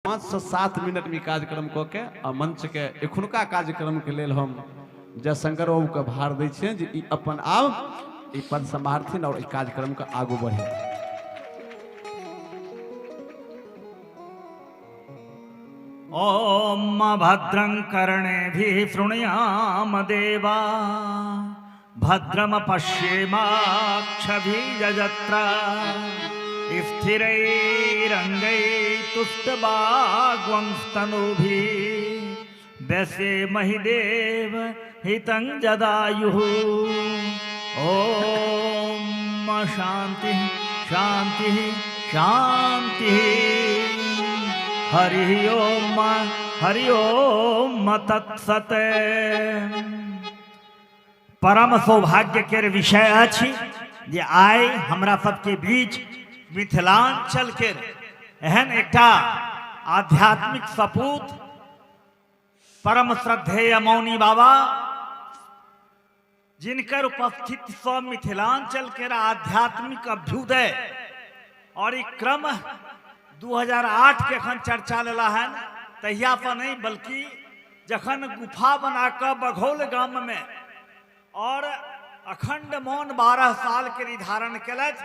5 से 7 मिनट में कार्यक्रम क के आ मंच के एखुनका कार्यक्रम के लेल हम जयशंकर बाबू के भार दै छियनि जे ई अपन आब ई पद संभारथिन और ई कार्यक्रम के आगू बढ़े। ओम भद्रं कर्णेभिः शृणुयाम देवा भद्रम पश्येमाक्षभिर्यजत्रा स्थिरैरङ्गैस्तुष्टवाग्वंस्तनूभिः व्यसेमहि देव हितं जदायुः। ओम शांति शांति शांति। हरि ओम तत्सत। परम सौभाग्य के विषय अछि जे आइ हमरा सबके बीच मिथिलांचल के एहन एकटा आध्यात्मिक सपूत परम श्रद्धेय मौनी बाबा, जिनकर उपस्थिति सब मिथिलांचल के आध्यात्मिक अभ्युदय और ई क्रम 2008 के अखन चर्चा लेला है, तहिया पर नहीं बल्कि जखन गुफा बनाकर बघौल गाम में और अखंड मौन 12 साल के निर्धारण कलथ।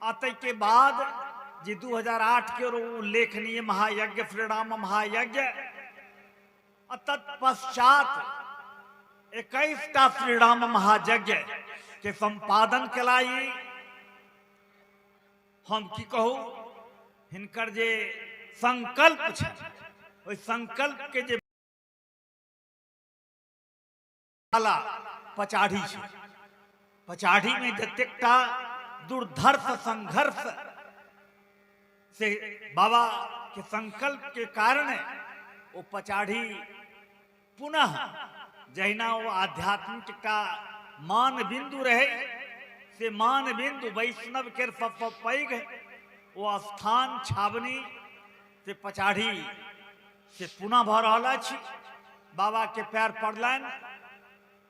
आते के बाद जे 2008 के उल्लेखनीय महायज्ञ श्रीराम महायज्ञ, तत्पश्चात 21टा श्रीराम महायज्ञ के संपादन कलाई। हम की कहू, हिनकर जे संकल्प छै, ओइ संकल्प के जे पचाढ़ी छै, पचाढ़ी में जतेकटा दुर्धर्ष संघर्ष से बाबा के संकल्प के कारण वो पचाढ़ी पुनः जहिना वो आध्यात्मिक का मान बिंदु रहे से मान बिंदु वैष्णव के सब पैघ वो स्थान छावनी से पचाढ़ी से पुनः भ रहा अछि। बाबा के पैर पड़लन।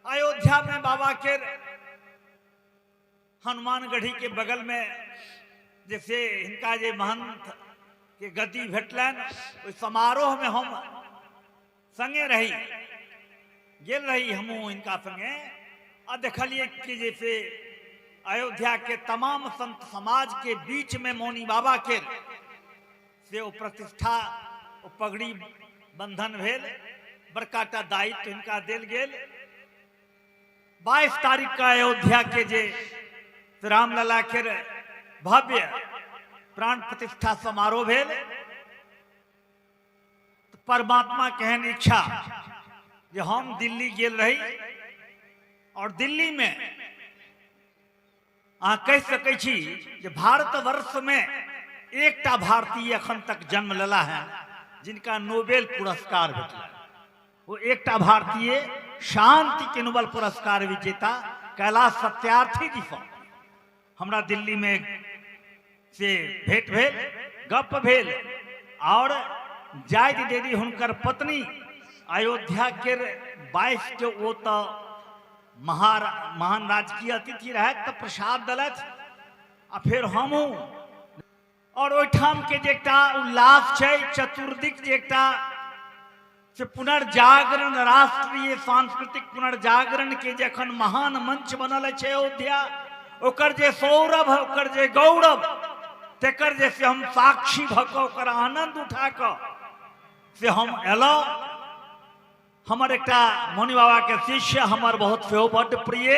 अयोध्या में बाबा के हनुमानगढ़ी के बगल में जैसे इनका जे महंत के गद्दी भेटलन, उस समारोह में हम संगे रही गेल रही हमू इनका संगे आ देखलिए कि जैसे अयोध्या के तमाम संत समाज के बीच में मौनी बाबा के से वो प्रतिष्ठा वो पगड़ी बंधन भेल, बड़काटा दायित्व इनका देल गेल। 22 तारीख का अयोध्या के जे रामलला के भव्य प्राण प्रतिष्ठा समारोह भेल। तो परमात्मा केहन इच्छा जे हम दिल्ली गेल रही और दिल्ली में अहाँ कह सकै छी जे भारतवर्ष में एकटा भारतीय अखन तक जन्म लेला है जिनका नोबेल पुरस्कार भेटल। वो एकटा भारतीय शांति के नोबेल पुरस्कार विजेता कैलाश सत्यार्थी जी से हमरा दिल्ली में से भेंट भेल, गप भेल और जायज देरी हुनकर पत्नी अयोध्या के 22 के वो तो महान राजकीय अतिथि रहे तो प्रसाद दलत आ फिर हमहू और ओठाम के जेटा उल्लास छै चतुर्दिक जेटा से पुनर्जागरण राष्ट्रीय सांस्कृतिक पुनर्जागरण के जखन महान मंच बनल है अयोध्या, ओकर जे सौरभ ओकर जे गौरव तेकर जैसे हम साक्षी भक ओकर आनंद उठा क से हम एलौ। हमर एकटा मौनी बाबा के शिष्य हमर बहुत सेहो बड़ प्रिय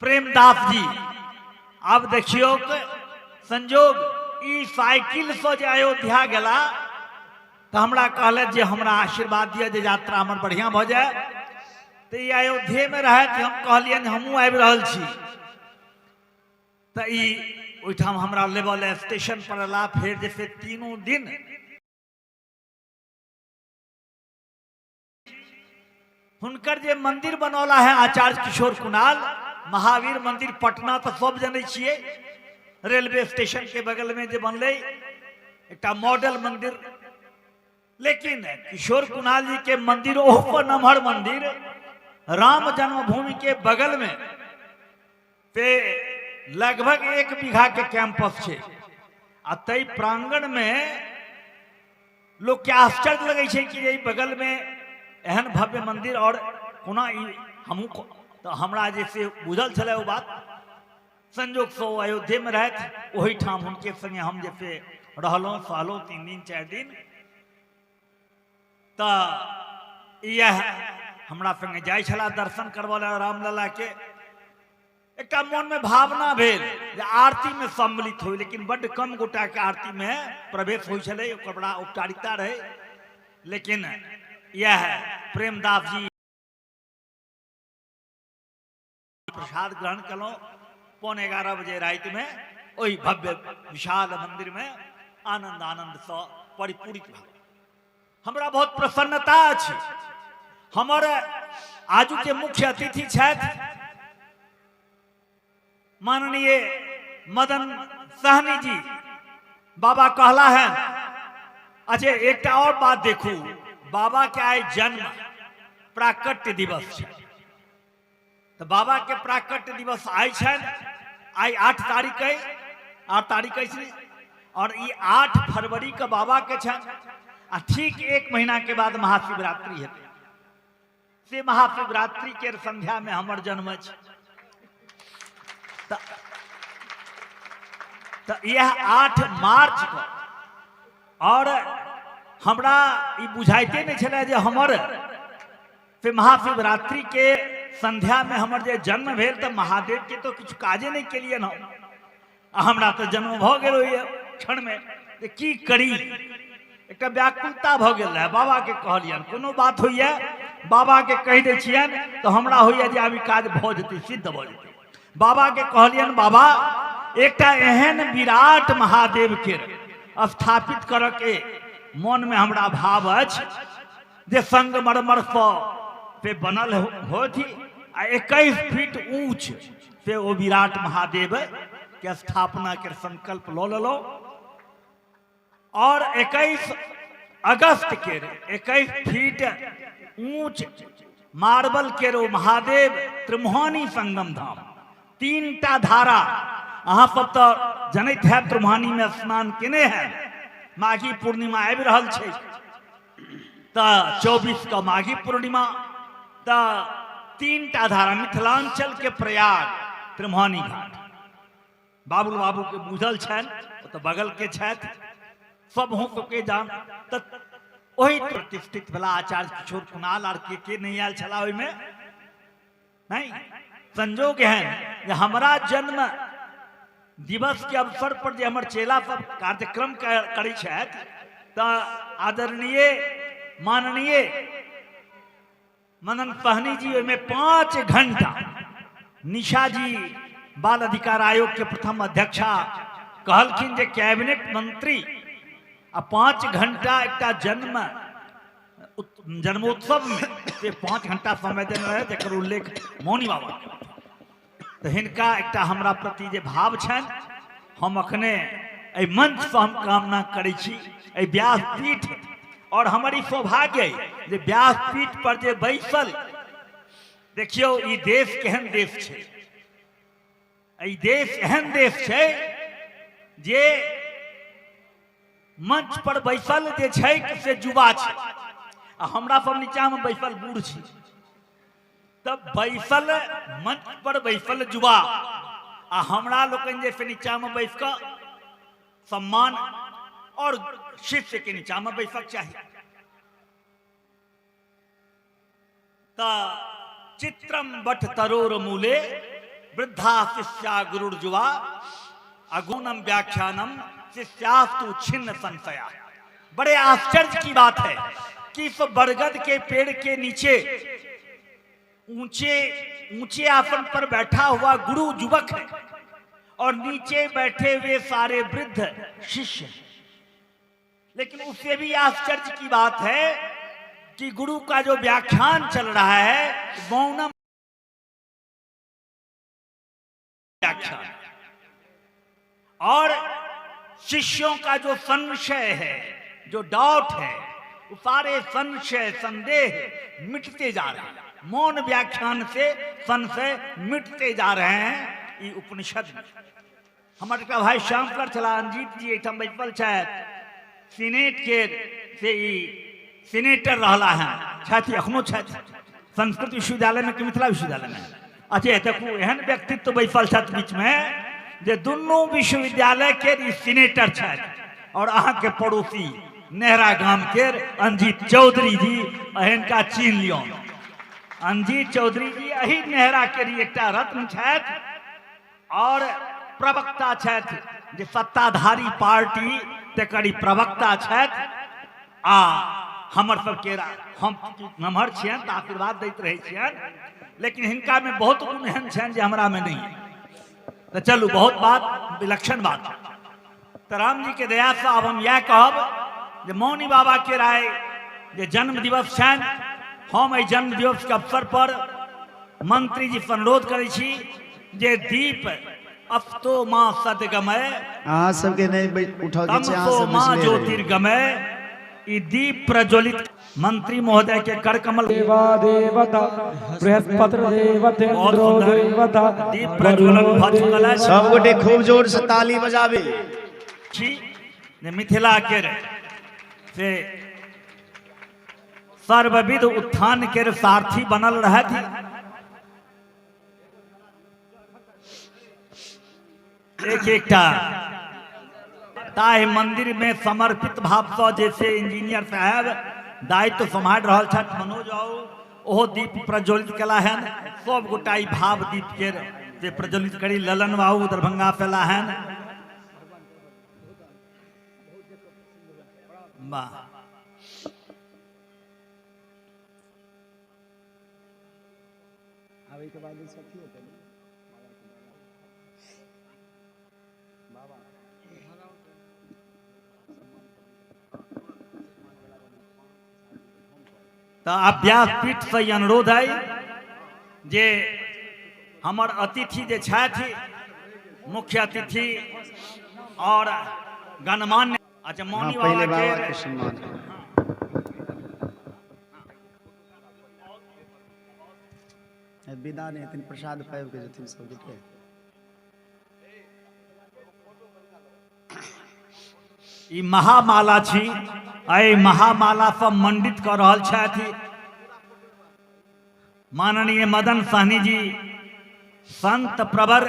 प्रेमदास जी, अब देखियो संजोग ई साइकिल से जे अयोध्या गेला तो हमरा कहले जे हमरा आशीर्वाद दिया जे यात्रा हमर बढ़िया भ जाए। तो ई अयोध्या में रहे कि हम कहलियन हमहू आबि रहल छी। तो ई ओइठाम हमरा लेवल स्टेशन पर ला। फिर जैसे 3 दिन हुनकर जे मंदिर बनौला है आचार्य किशोर कुणाल महावीर मंदिर पटना तो सब जनै छियै, रेलवे स्टेशन के बगल में जे बनले एक मॉडल मंदिर। लेकिन किशोर कुणाल जी के मंदिर ओपर नमहर मंदिर राम जन्मभूमि के बगल में पे लगभग 1 बीघा के कैंपस है। आ तई प्रांगण में लोग के आश्चर्य लगे छे कि यही बगल में एहन भव्य मंदिर और कोना हमू तो हमरा जैसे बुझल छले वो बात संजोग से अयोध्या में रहत वही ठाम उनके संगे हम जैसे रहलों सहलों 3 दिन 4 दिन। तो यह हमरा संगे जाय छला दर्शन करबला रामलला के। एक मन में भावना भेल जे आरती में सम्मिलित हो, लेकिन बड़ कम गोटा के आरती में प्रवेश हो छले, ओकर बड़ा औपचारिकता रहे। लेकिन यह प्रेमदास जी प्रसाद ग्रहण कलो 11:15 बजे रात में वही भव्य विशाल मंदिर में आनंद से परिपूरित भ। हमरा बहुत प्रसन्नता अछि। हमर आजू के मुख्य अतिथि छथि माननीय मदन सहनी जी। बाबा कहला है। अच्छा एक और बात देखू, बाबा के आय जन्म प्राकट्य दिवस है। तो बाबा के प्राकट्य दिवस आय आई 8 तारीख है, 8 तारीख है और ये 8 फरवरी का बाबा के आ ठीक 1 महीना के बाद महाशिवरात्रि है। से महाशिवरात्रि के संध्या में हमर जन्म है। तो यह 8 मार्च को और हमरा ई बुझाइते नहीं छले जे हमर से महाशिवरात्रि के संध्या में हमर जे जन्म भेल तो महादेव के तो कुछ काजे नहीं के लिए न। हमरा तो जन्म भ गेल क्षण में की करी, एक व्याकुलता भ गेल है। बाबा के कहलियन कोनो बात होइए बाबा के कह दे छियन तो हमरा होइए जे आब काज भ जेतै, सिद्ध भ जेतै। बाबा के कहलियन बाबा एकटा एहन विराट महादेव के स्थापित कर के मन में हमरा भाव अछि जे संगमरमर पे बनल होथी आ 21 फीट ऊंच से वो विराट महादेव के स्थापना के संकल्प लो लो। और 21 अगस्त के 21 फीट ऊंच मार्बल के रो महादेव त्रिमोहानी संगम धाम 3टा धारा। अहाँ सब तो जनैत है त्रिमोहानी में स्नान केने है। माघी पूर्णिमा आबि रहल छै तो 24 का माघी पूर्णिमा। तो 3टा धारा मिथिलांचल के प्रयाग त्रिमोहानी घाट बाबुल बाबू के बुझल छन, तो बगल के छथि सब हो के जान। तो वही प्रतिष्ठित भला आचार्य किशोर कुणाल आर के नहीं आयल छला ओहि में नहीं। संजोग है जे हमरा जन्म दिवस के अवसर पर जे हमर चेला सब कार्यक्रम करै छथि तो आदरणीय माननीय मदन सहनी जी में 5 घंटा, निशा जी बाल अधिकार आयोग के प्रथम अध्यक्षा कहलखिन जे कैबिनेट मंत्री आ 5 घंटा एकटा जन्मोत्सव में से 5 घंटा समय देने रहे जकर उल्लेख मौनी बाबा। तो हिनका एकटा हमरा प्रति जे भाव छन हम अखने ए मंच से हम कामना करै छी ए व्यासपीठ और हमारी सौभाग्य है जे व्यासपीठ पर जे बैसल देखियो ई देश केहन देश छे। ई देश एहन देश छे जे मंच पर बैसल जे छै से युवा छै आ हमरा सब नीचा में बैसल बूढ़ छी। तब बैसल मंच पर बैसल युवा आ हमरा लोकन जैसे नीचा में बैस कर सम्मान और शिष्य के नीचा में बैसक चाहिए। ता चित्रम बट तरोर मूले वृद्धा शिष्या गुरुर्जुवा अगुणम व्याख्यानम शिष्यास्तु छिन्न संशया। बड़े आश्चर्य की बात है कि इस बरगद के पेड़ के नीचे ऊंचे ऊंचे आसन पर बैठा हुआ गुरु युवक है और नीचे बैठे हुए सारे वृद्ध शिष्य। लेकिन उससे भी आश्चर्य की बात है कि गुरु का जो व्याख्यान चल रहा है मौनम व्याख्यान और शिष्यों का जो संशय है, जो डाउट है, वो सारे संशय संदेह मिटते जा रहे हैं। मौन व्याख्यान से संशय मिटते जा रहे हैं। ये उपनिषद में हमारे भाई श्यामकर चला अंजीत जी एक बैठल सीनेट के से सीनेटर रहला है छथि अखनो छथि संस्कृत विश्वविद्यालय में कि मिथिला विश्वविद्यालय में। अच्छा देखू एहन व्यक्तित्व बैसल छथि बीच में जे दुनू विश्वविद्यालय के सीनेटर छथि और अहाँ के पड़ोसी नेहरा गाम के अंजीत चौधरी जी अहनका चीन लियो। अंजीत चौधरी जी अही नेहरा के एकटा रत्न छथि और प्रवक्ता छथि जे सत्ताधारी पार्टी तेकर प्रवक्ता छथि। आ हमर सबके हम नमहर छियन तऽ आशीर्वाद दैत रहै छियन, लेकिन हिनका में बहुत गुण एहन छनि जे हमरा में नहीं। तो चलू बहुत बात विलक्षण बात। तो राम जी के दया से अब हम यह कहब जे मौनी बाबा के राय जे जन्म दिवस छनि, हम एहि जन्म दिवस के अवसर पर मंत्री जी से अनुरोध करै छी जे दीप अफ्तो माँ सदगमय अहाँ सबके नहीं उठाओ के छै, अहाँ तमसो सब माँ बैसले रही। ज्योतिर्गमय ई दीप प्रज्वलित। मंत्री महोदय के कर कमल देवा देवता बृहस्पति देवतेन्द्रो देवता दीप प्रज्वलन भऽ चुकल अछि। सब गोटे खूब जोर से ताली बजाबे। छी जे मिथिला के से सर्वविध उत्थान के सारथी बनल रहथि। एकटा ताहि मंदिर में समर्पित भाव से जैसे इंजीनियर साहब दायित्व संभाल रहल छथि मनोज आओ ओहो दीप प्रज्वलित कला है। सब गोटा ई भाव दीप के से प्रज्वलित करी। ललन बाबू दरभंगा फैला है। वाह तो आप व्यासपीठ से अनुरोध है जे हमर अतिथि जे छथि मुख्य अतिथि और गणमान्य अच्छा हाँ, मौनी पहले बाबा बाबा के के सम्मान। विदा नहीं हथिन, प्रसाद पाबि के जथिन सब गोटे। ई महामाला छी। एहि महामाला से मंडित कर रहल छथि माननीय मदन सहनी जी, संत प्रवर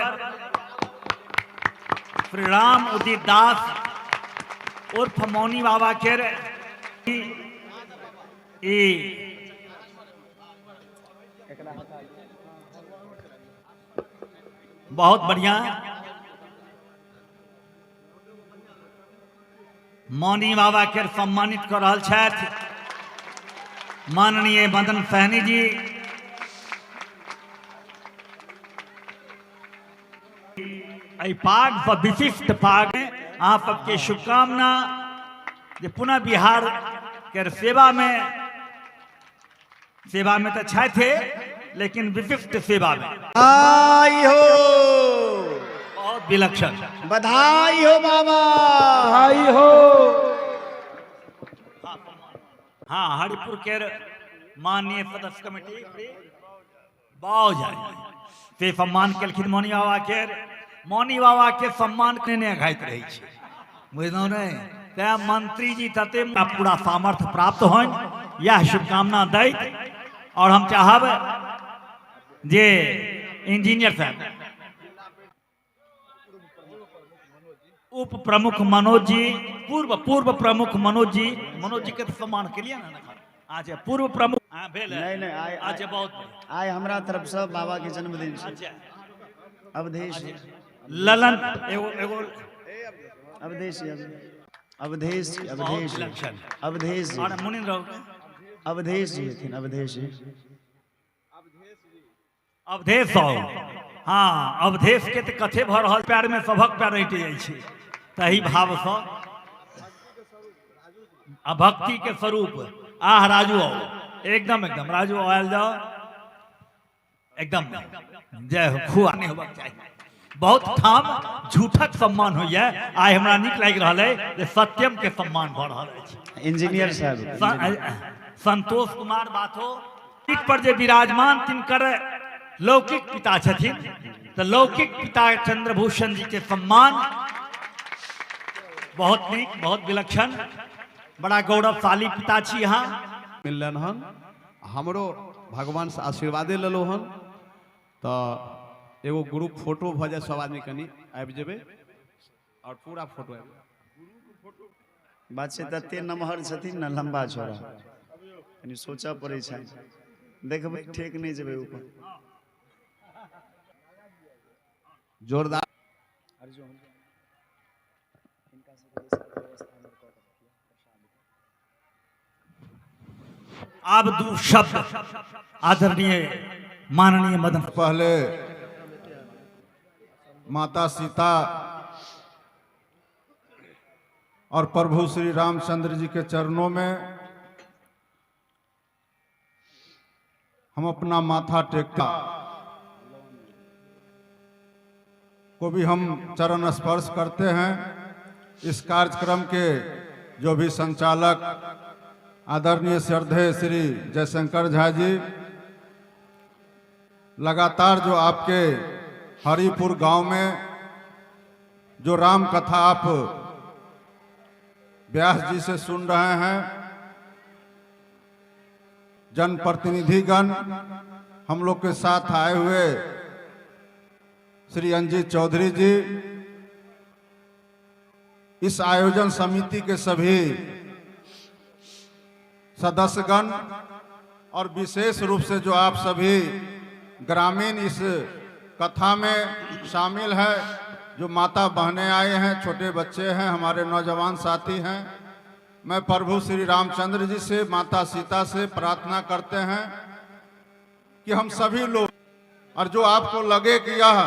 श्री राम उदित दास उर्फ मौनी बाबा के बहुत बढ़िया मौनी बाबा के सम्मानित कर रहल छथि माननीय मदन सहनी जी। पाग पर विशिष्ट पाग में आप सबके शुभकामना जे पुनः बिहार के सेवा में तो छथे लेकिन विशिष्ट सेवा में आई हो, बहुत विलक्षण। बधाई हो बाबा। आई हो हाँ हरिपुर के माननीय सदस्य कमेटी बहुत जाए से सम्मान केलखिन मौनी बाबा के सम्मान ने अघाइत रही छै बुझलहुँ ने। तैं मंत्री जी तते पूरा सामर्थ्य प्राप्त होन यह शुभकामना दैत। और हम चाहब जे इंजीनियर साहब उप प्रमुख मनोज जी पूर्व प्रमुख मनोज जी के तो सम्मान के लिए ना अच्छा पूर्व प्रमुख नहीं नहीं आय अच्छा बहुत आय हमरा तरफ से बाबा के जन्मदिन छै। अच्छा अवधेश ललन एगो अवधेश अवधेश अवधेश विलक्षण। अवधेश और मुनिन रहो अवधेश जी हथिन, अवधेश अवधेश हो। हाँ अवधेश के तो कथे भर रहल पैर में सभक पैर रटि जाइ छै तही भाव से आ भक्ति के स्वरूप आह राजू आओ एकदम राजू आयल जाओ एकदम जय हो खुआ नहीं होबाक चाहिए। बहुत ठाम झूठक सम्मान होइए आइ हमरा नीक लागि रहल है जे सत्यम के सम्मान भऽ रहल अछि। इंजीनियर साहब संतोष कुमार बाथो पीठ पर जे विराजमान तिनकर लौकिक पिता छथिन तो लौकिक पिता चंद्रभूषण जी के सम्मान बहुत नीक बहुत विलक्षण बड़ा गौरवशाली पिता छी यहाँ मिलन हन हमरो भगवान से आशीर्वादे लेलो हन। तो एगो ग्रुप फोटो भऽ जाए सब आदमी कनी आबि जेबै और पूरा फोटो आबि बात से तते नमहर छथिन न लंबा छोड़ा कनी सोचा पड़े छै देखबै ठीक नहीं जेबै ऊपर जोरदार अब दो शब्द आदरणीय माननीय मदन पहले माता सीता और प्रभु श्री रामचंद्र जी के चरणों में हम अपना माथा टेकता को भी हम चरण स्पर्श करते हैं। इस कार्यक्रम के जो भी संचालक आदरणीय श्रद्धेय श्री जयशंकर झा जी, लगातार जो आपके हरिपुर गांव में जो राम कथा आप व्यास जी से सुन रहे हैं, जनप्रतिनिधिगण हम लोग के साथ आए हुए श्री अंजित चौधरी जी, इस आयोजन समिति के सभी सदस्यगण और विशेष रूप से जो आप सभी ग्रामीण इस कथा में शामिल है, जो माता बहनें आए हैं, छोटे बच्चे हैं, हमारे नौजवान साथी हैं, मैं प्रभु श्री रामचंद्र जी से, माता सीता से प्रार्थना करते हैं कि हम सभी लोग, और जो आपको लगे कि यह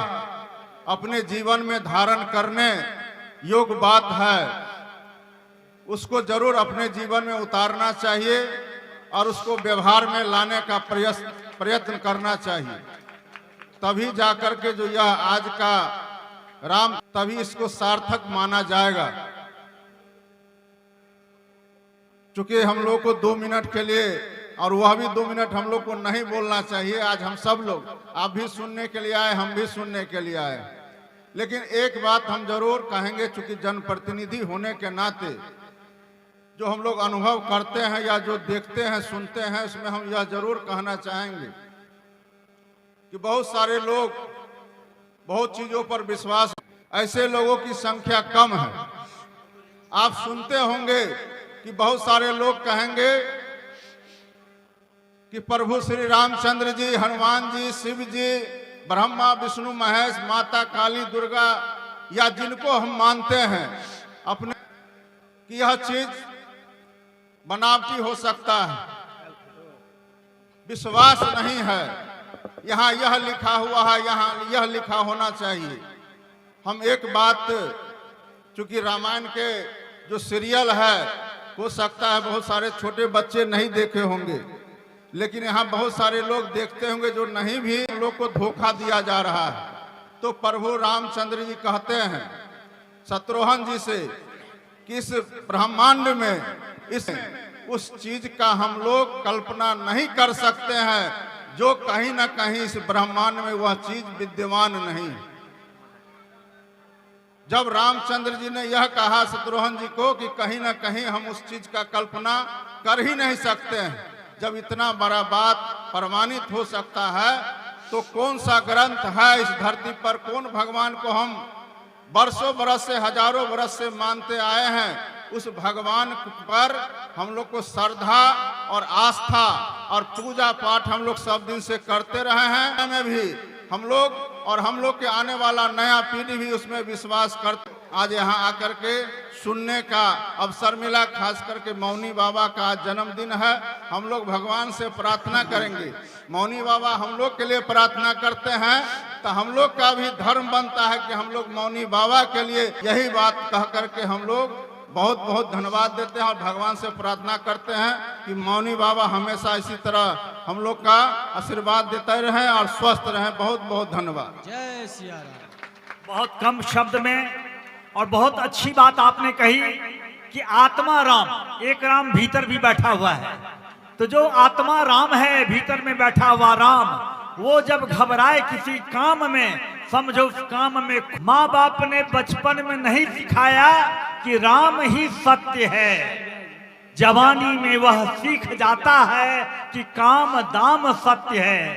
अपने जीवन में धारण करने योग्य बात है, उसको जरूर अपने जीवन में उतारना चाहिए और उसको व्यवहार में लाने का प्रयत्न करना चाहिए। तभी जाकर के जो यह आज का राम, तभी इसको सार्थक माना जाएगा। चूंकि हम लोग को 2 मिनट के लिए, और वह भी 2 मिनट हम लोग को नहीं बोलना चाहिए। आज हम सब लोग, आप भी सुनने के लिए आए, हम भी सुनने के लिए आए, लेकिन एक बात हम जरूर कहेंगे, चूंकि जनप्रतिनिधि होने के नाते जो हम लोग अनुभव करते हैं या जो देखते हैं, सुनते हैं, उसमें हम यह जरूर कहना चाहेंगे कि बहुत सारे लोग बहुत चीजों पर विश्वास, ऐसे लोगों की संख्या कम है। आप सुनते होंगे कि बहुत सारे लोग कहेंगे कि प्रभु श्री रामचंद्र जी, हनुमान जी, शिव जी, ब्रह्मा विष्णु महेश, माता काली, दुर्गा, या जिनको हम मानते हैं अपने, कि यह चीज बनावटी हो सकता है, विश्वास नहीं है, यहाँ यह लिखा हुआ है, यहाँ यह लिखा होना चाहिए। हम एक बात, चूंकि रामायण के जो सीरियल है, हो सकता है बहुत सारे छोटे बच्चे नहीं देखे होंगे, लेकिन यहाँ बहुत सारे लोग देखते होंगे जो नहीं भी, लोग को धोखा दिया जा रहा है। तो प्रभु रामचंद्र जी कहते हैं शत्रुघ्न जी से कि इस ब्रह्मांड में उस चीज का हम लोग कल्पना नहीं कर सकते हैं जो कहीं ना कहीं इस ब्रह्मांड में वह चीज विद्यमान नहीं। जब रामचंद्र जी ने यह कहा शत्रुघ्न जी को कि कहीं ना कहीं हम उस चीज का कल्पना कर ही नहीं सकते हैं, जब इतना बड़ा बात प्रमाणित हो सकता है, तो कौन सा ग्रंथ है इस धरती पर, कौन भगवान को हम बरसों बरस से, हजारों बरस से मानते आए हैं, उस भगवान पर हम लोग को श्रद्धा और आस्था और पूजा पाठ हम लोग सब दिन से करते रहे हैं। में भी हम लोग और हम लोग के आने वाला नया पीढ़ी भी उसमें विश्वास करते। आज यहाँ आकर के सुनने का अवसर मिला, खास करके मौनी बाबा का जन्मदिन है। हम लोग भगवान से प्रार्थना करेंगे, मौनी बाबा हम लोग के लिए प्रार्थना करते हैं, तो हम लोग का भी धर्म बनता है कि हम लोग मौनी बाबा के लिए यही बात कह करके हम लोग बहुत बहुत धन्यवाद देते हैं और भगवान से प्रार्थना करते हैं कि मौनी बाबा हमेशा इसी तरह हम लोग का आशीर्वाद देते रहें और स्वस्थ रहें। बहुत बहुत धन्यवाद। जय सिया राम। बहुत कम शब्द में और बहुत अच्छी बात आपने कही कि आत्मा राम, एक राम भीतर भी बैठा हुआ है। तो जो आत्मा राम है, भीतर में बैठा हुआ राम, वो जब घबराए किसी काम में, समझो उस काम में माँ बाप ने बचपन में नहीं सिखाया कि राम ही सत्य है, जवानी में वह सीख जाता है कि काम दाम सत्य है।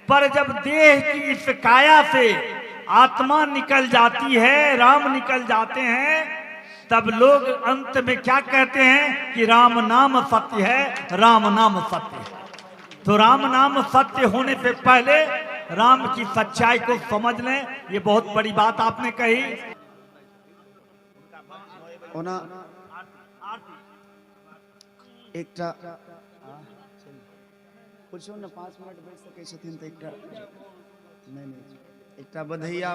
पर जब देह की इस काया से आत्मा निकल जाती है, राम निकल जाते हैं, तब लोग अंत में क्या कहते हैं कि राम नाम सत्य है, राम नाम सत्य है। तो राम नाम सत्य होने से पहले राम की सच्चाई को समझ लें, ये बहुत बड़ी बात आपने कही। ओना एकटा कुछ न 5 मिनट बैठ सकै छथिन तऽ एकटा नहीं एकटा बधैया।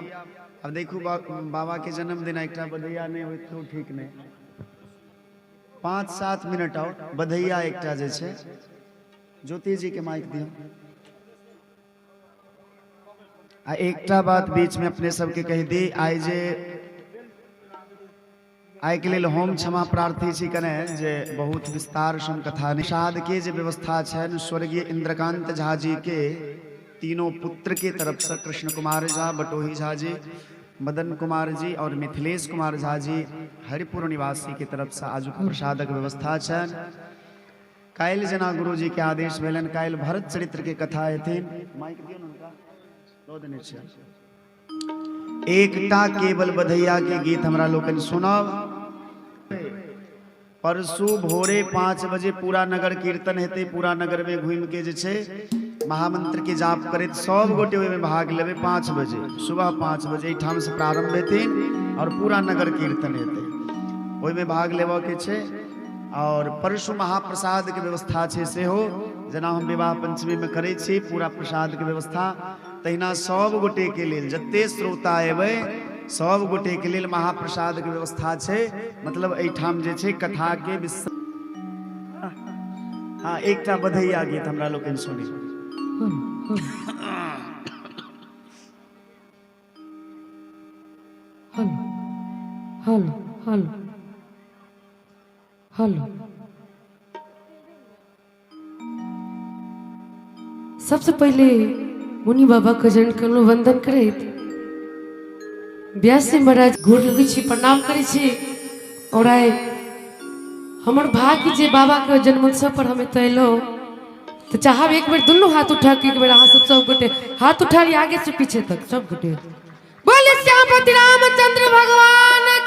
अब देखू बाबा के जन्मदिन, एकटा बधैया नहीं होइत तो ठीक नहीं। 5-7 मिनट और बधैया एकटा जे छै, ज्योति जी के माइक दियो। आ एकटा बात बीच में अपने सबके कह दी, आइ जे आइ के लेल हम क्षमा प्रार्थी छी कने जे बहुत विस्तार सम कथा निषाद के जे व्यवस्था छन स्वर्गीय इंद्रकांत झा जी के तीनों पुत्र के तरफ से कृष्ण कुमार झा, बटोही झा जी, मदन कुमार जी और मिथिलेश कुमार झा जी हरिपुर निवासी के तरफ से आज प्रसादक व्यवस्था छन। काल्हि जना गुरु जी के आदेश भेलन, काल्हि भरत चरित्र के कथा हेथिन। माइक दियौ न हुनका, दो देने छै। एकटा केवल बधैया के गीत हमरा लोकन सुनब। परसू भोरे 5 बजे पूरा नगर कीर्तन हेते। पूरा नगर में घूम के जे छे महामंत्र के जाप करैत सब गोटे ओहि में भाग लेबे। 5 बजे सुबह 5 बजे एठाम से प्रारंभ हेथिन और पूरा नगर कीर्तन हेते, ओहि में भाग लेबऽ के छे। और परसू महाप्रसाद के व्यवस्था छे सेहो, जेना हम विवाह पंचमी में करै छी पूरा प्रसाद के व्यवस्था, तहिना सब गोटे के लेल जते श्रोता एबै सब गोटे के लेल महाप्रसाद के व्यवस्था छे। मतलब एठाम जे छे कथा के हाँ एकटा बधैया गीत हमरा लोकन सुनी। Hello hello hello. सबसे पहले मुनि बाबा के जन कलो वंदन करैत व्यास महाराज गोर लगै छी, प्रणाम करै छी। और आइ हमर भाग्य जे बाबा के जन्मोत्सव पर हम एतऽ एलहुँ, तो चाहब एक बेर दुनू हाथ उठा के एक बेर अहाँ सब गोटे हाथ उठा लिया आगे से पीछे तक सब गोटे। बोले श्यामपति रामचंद्र भगवान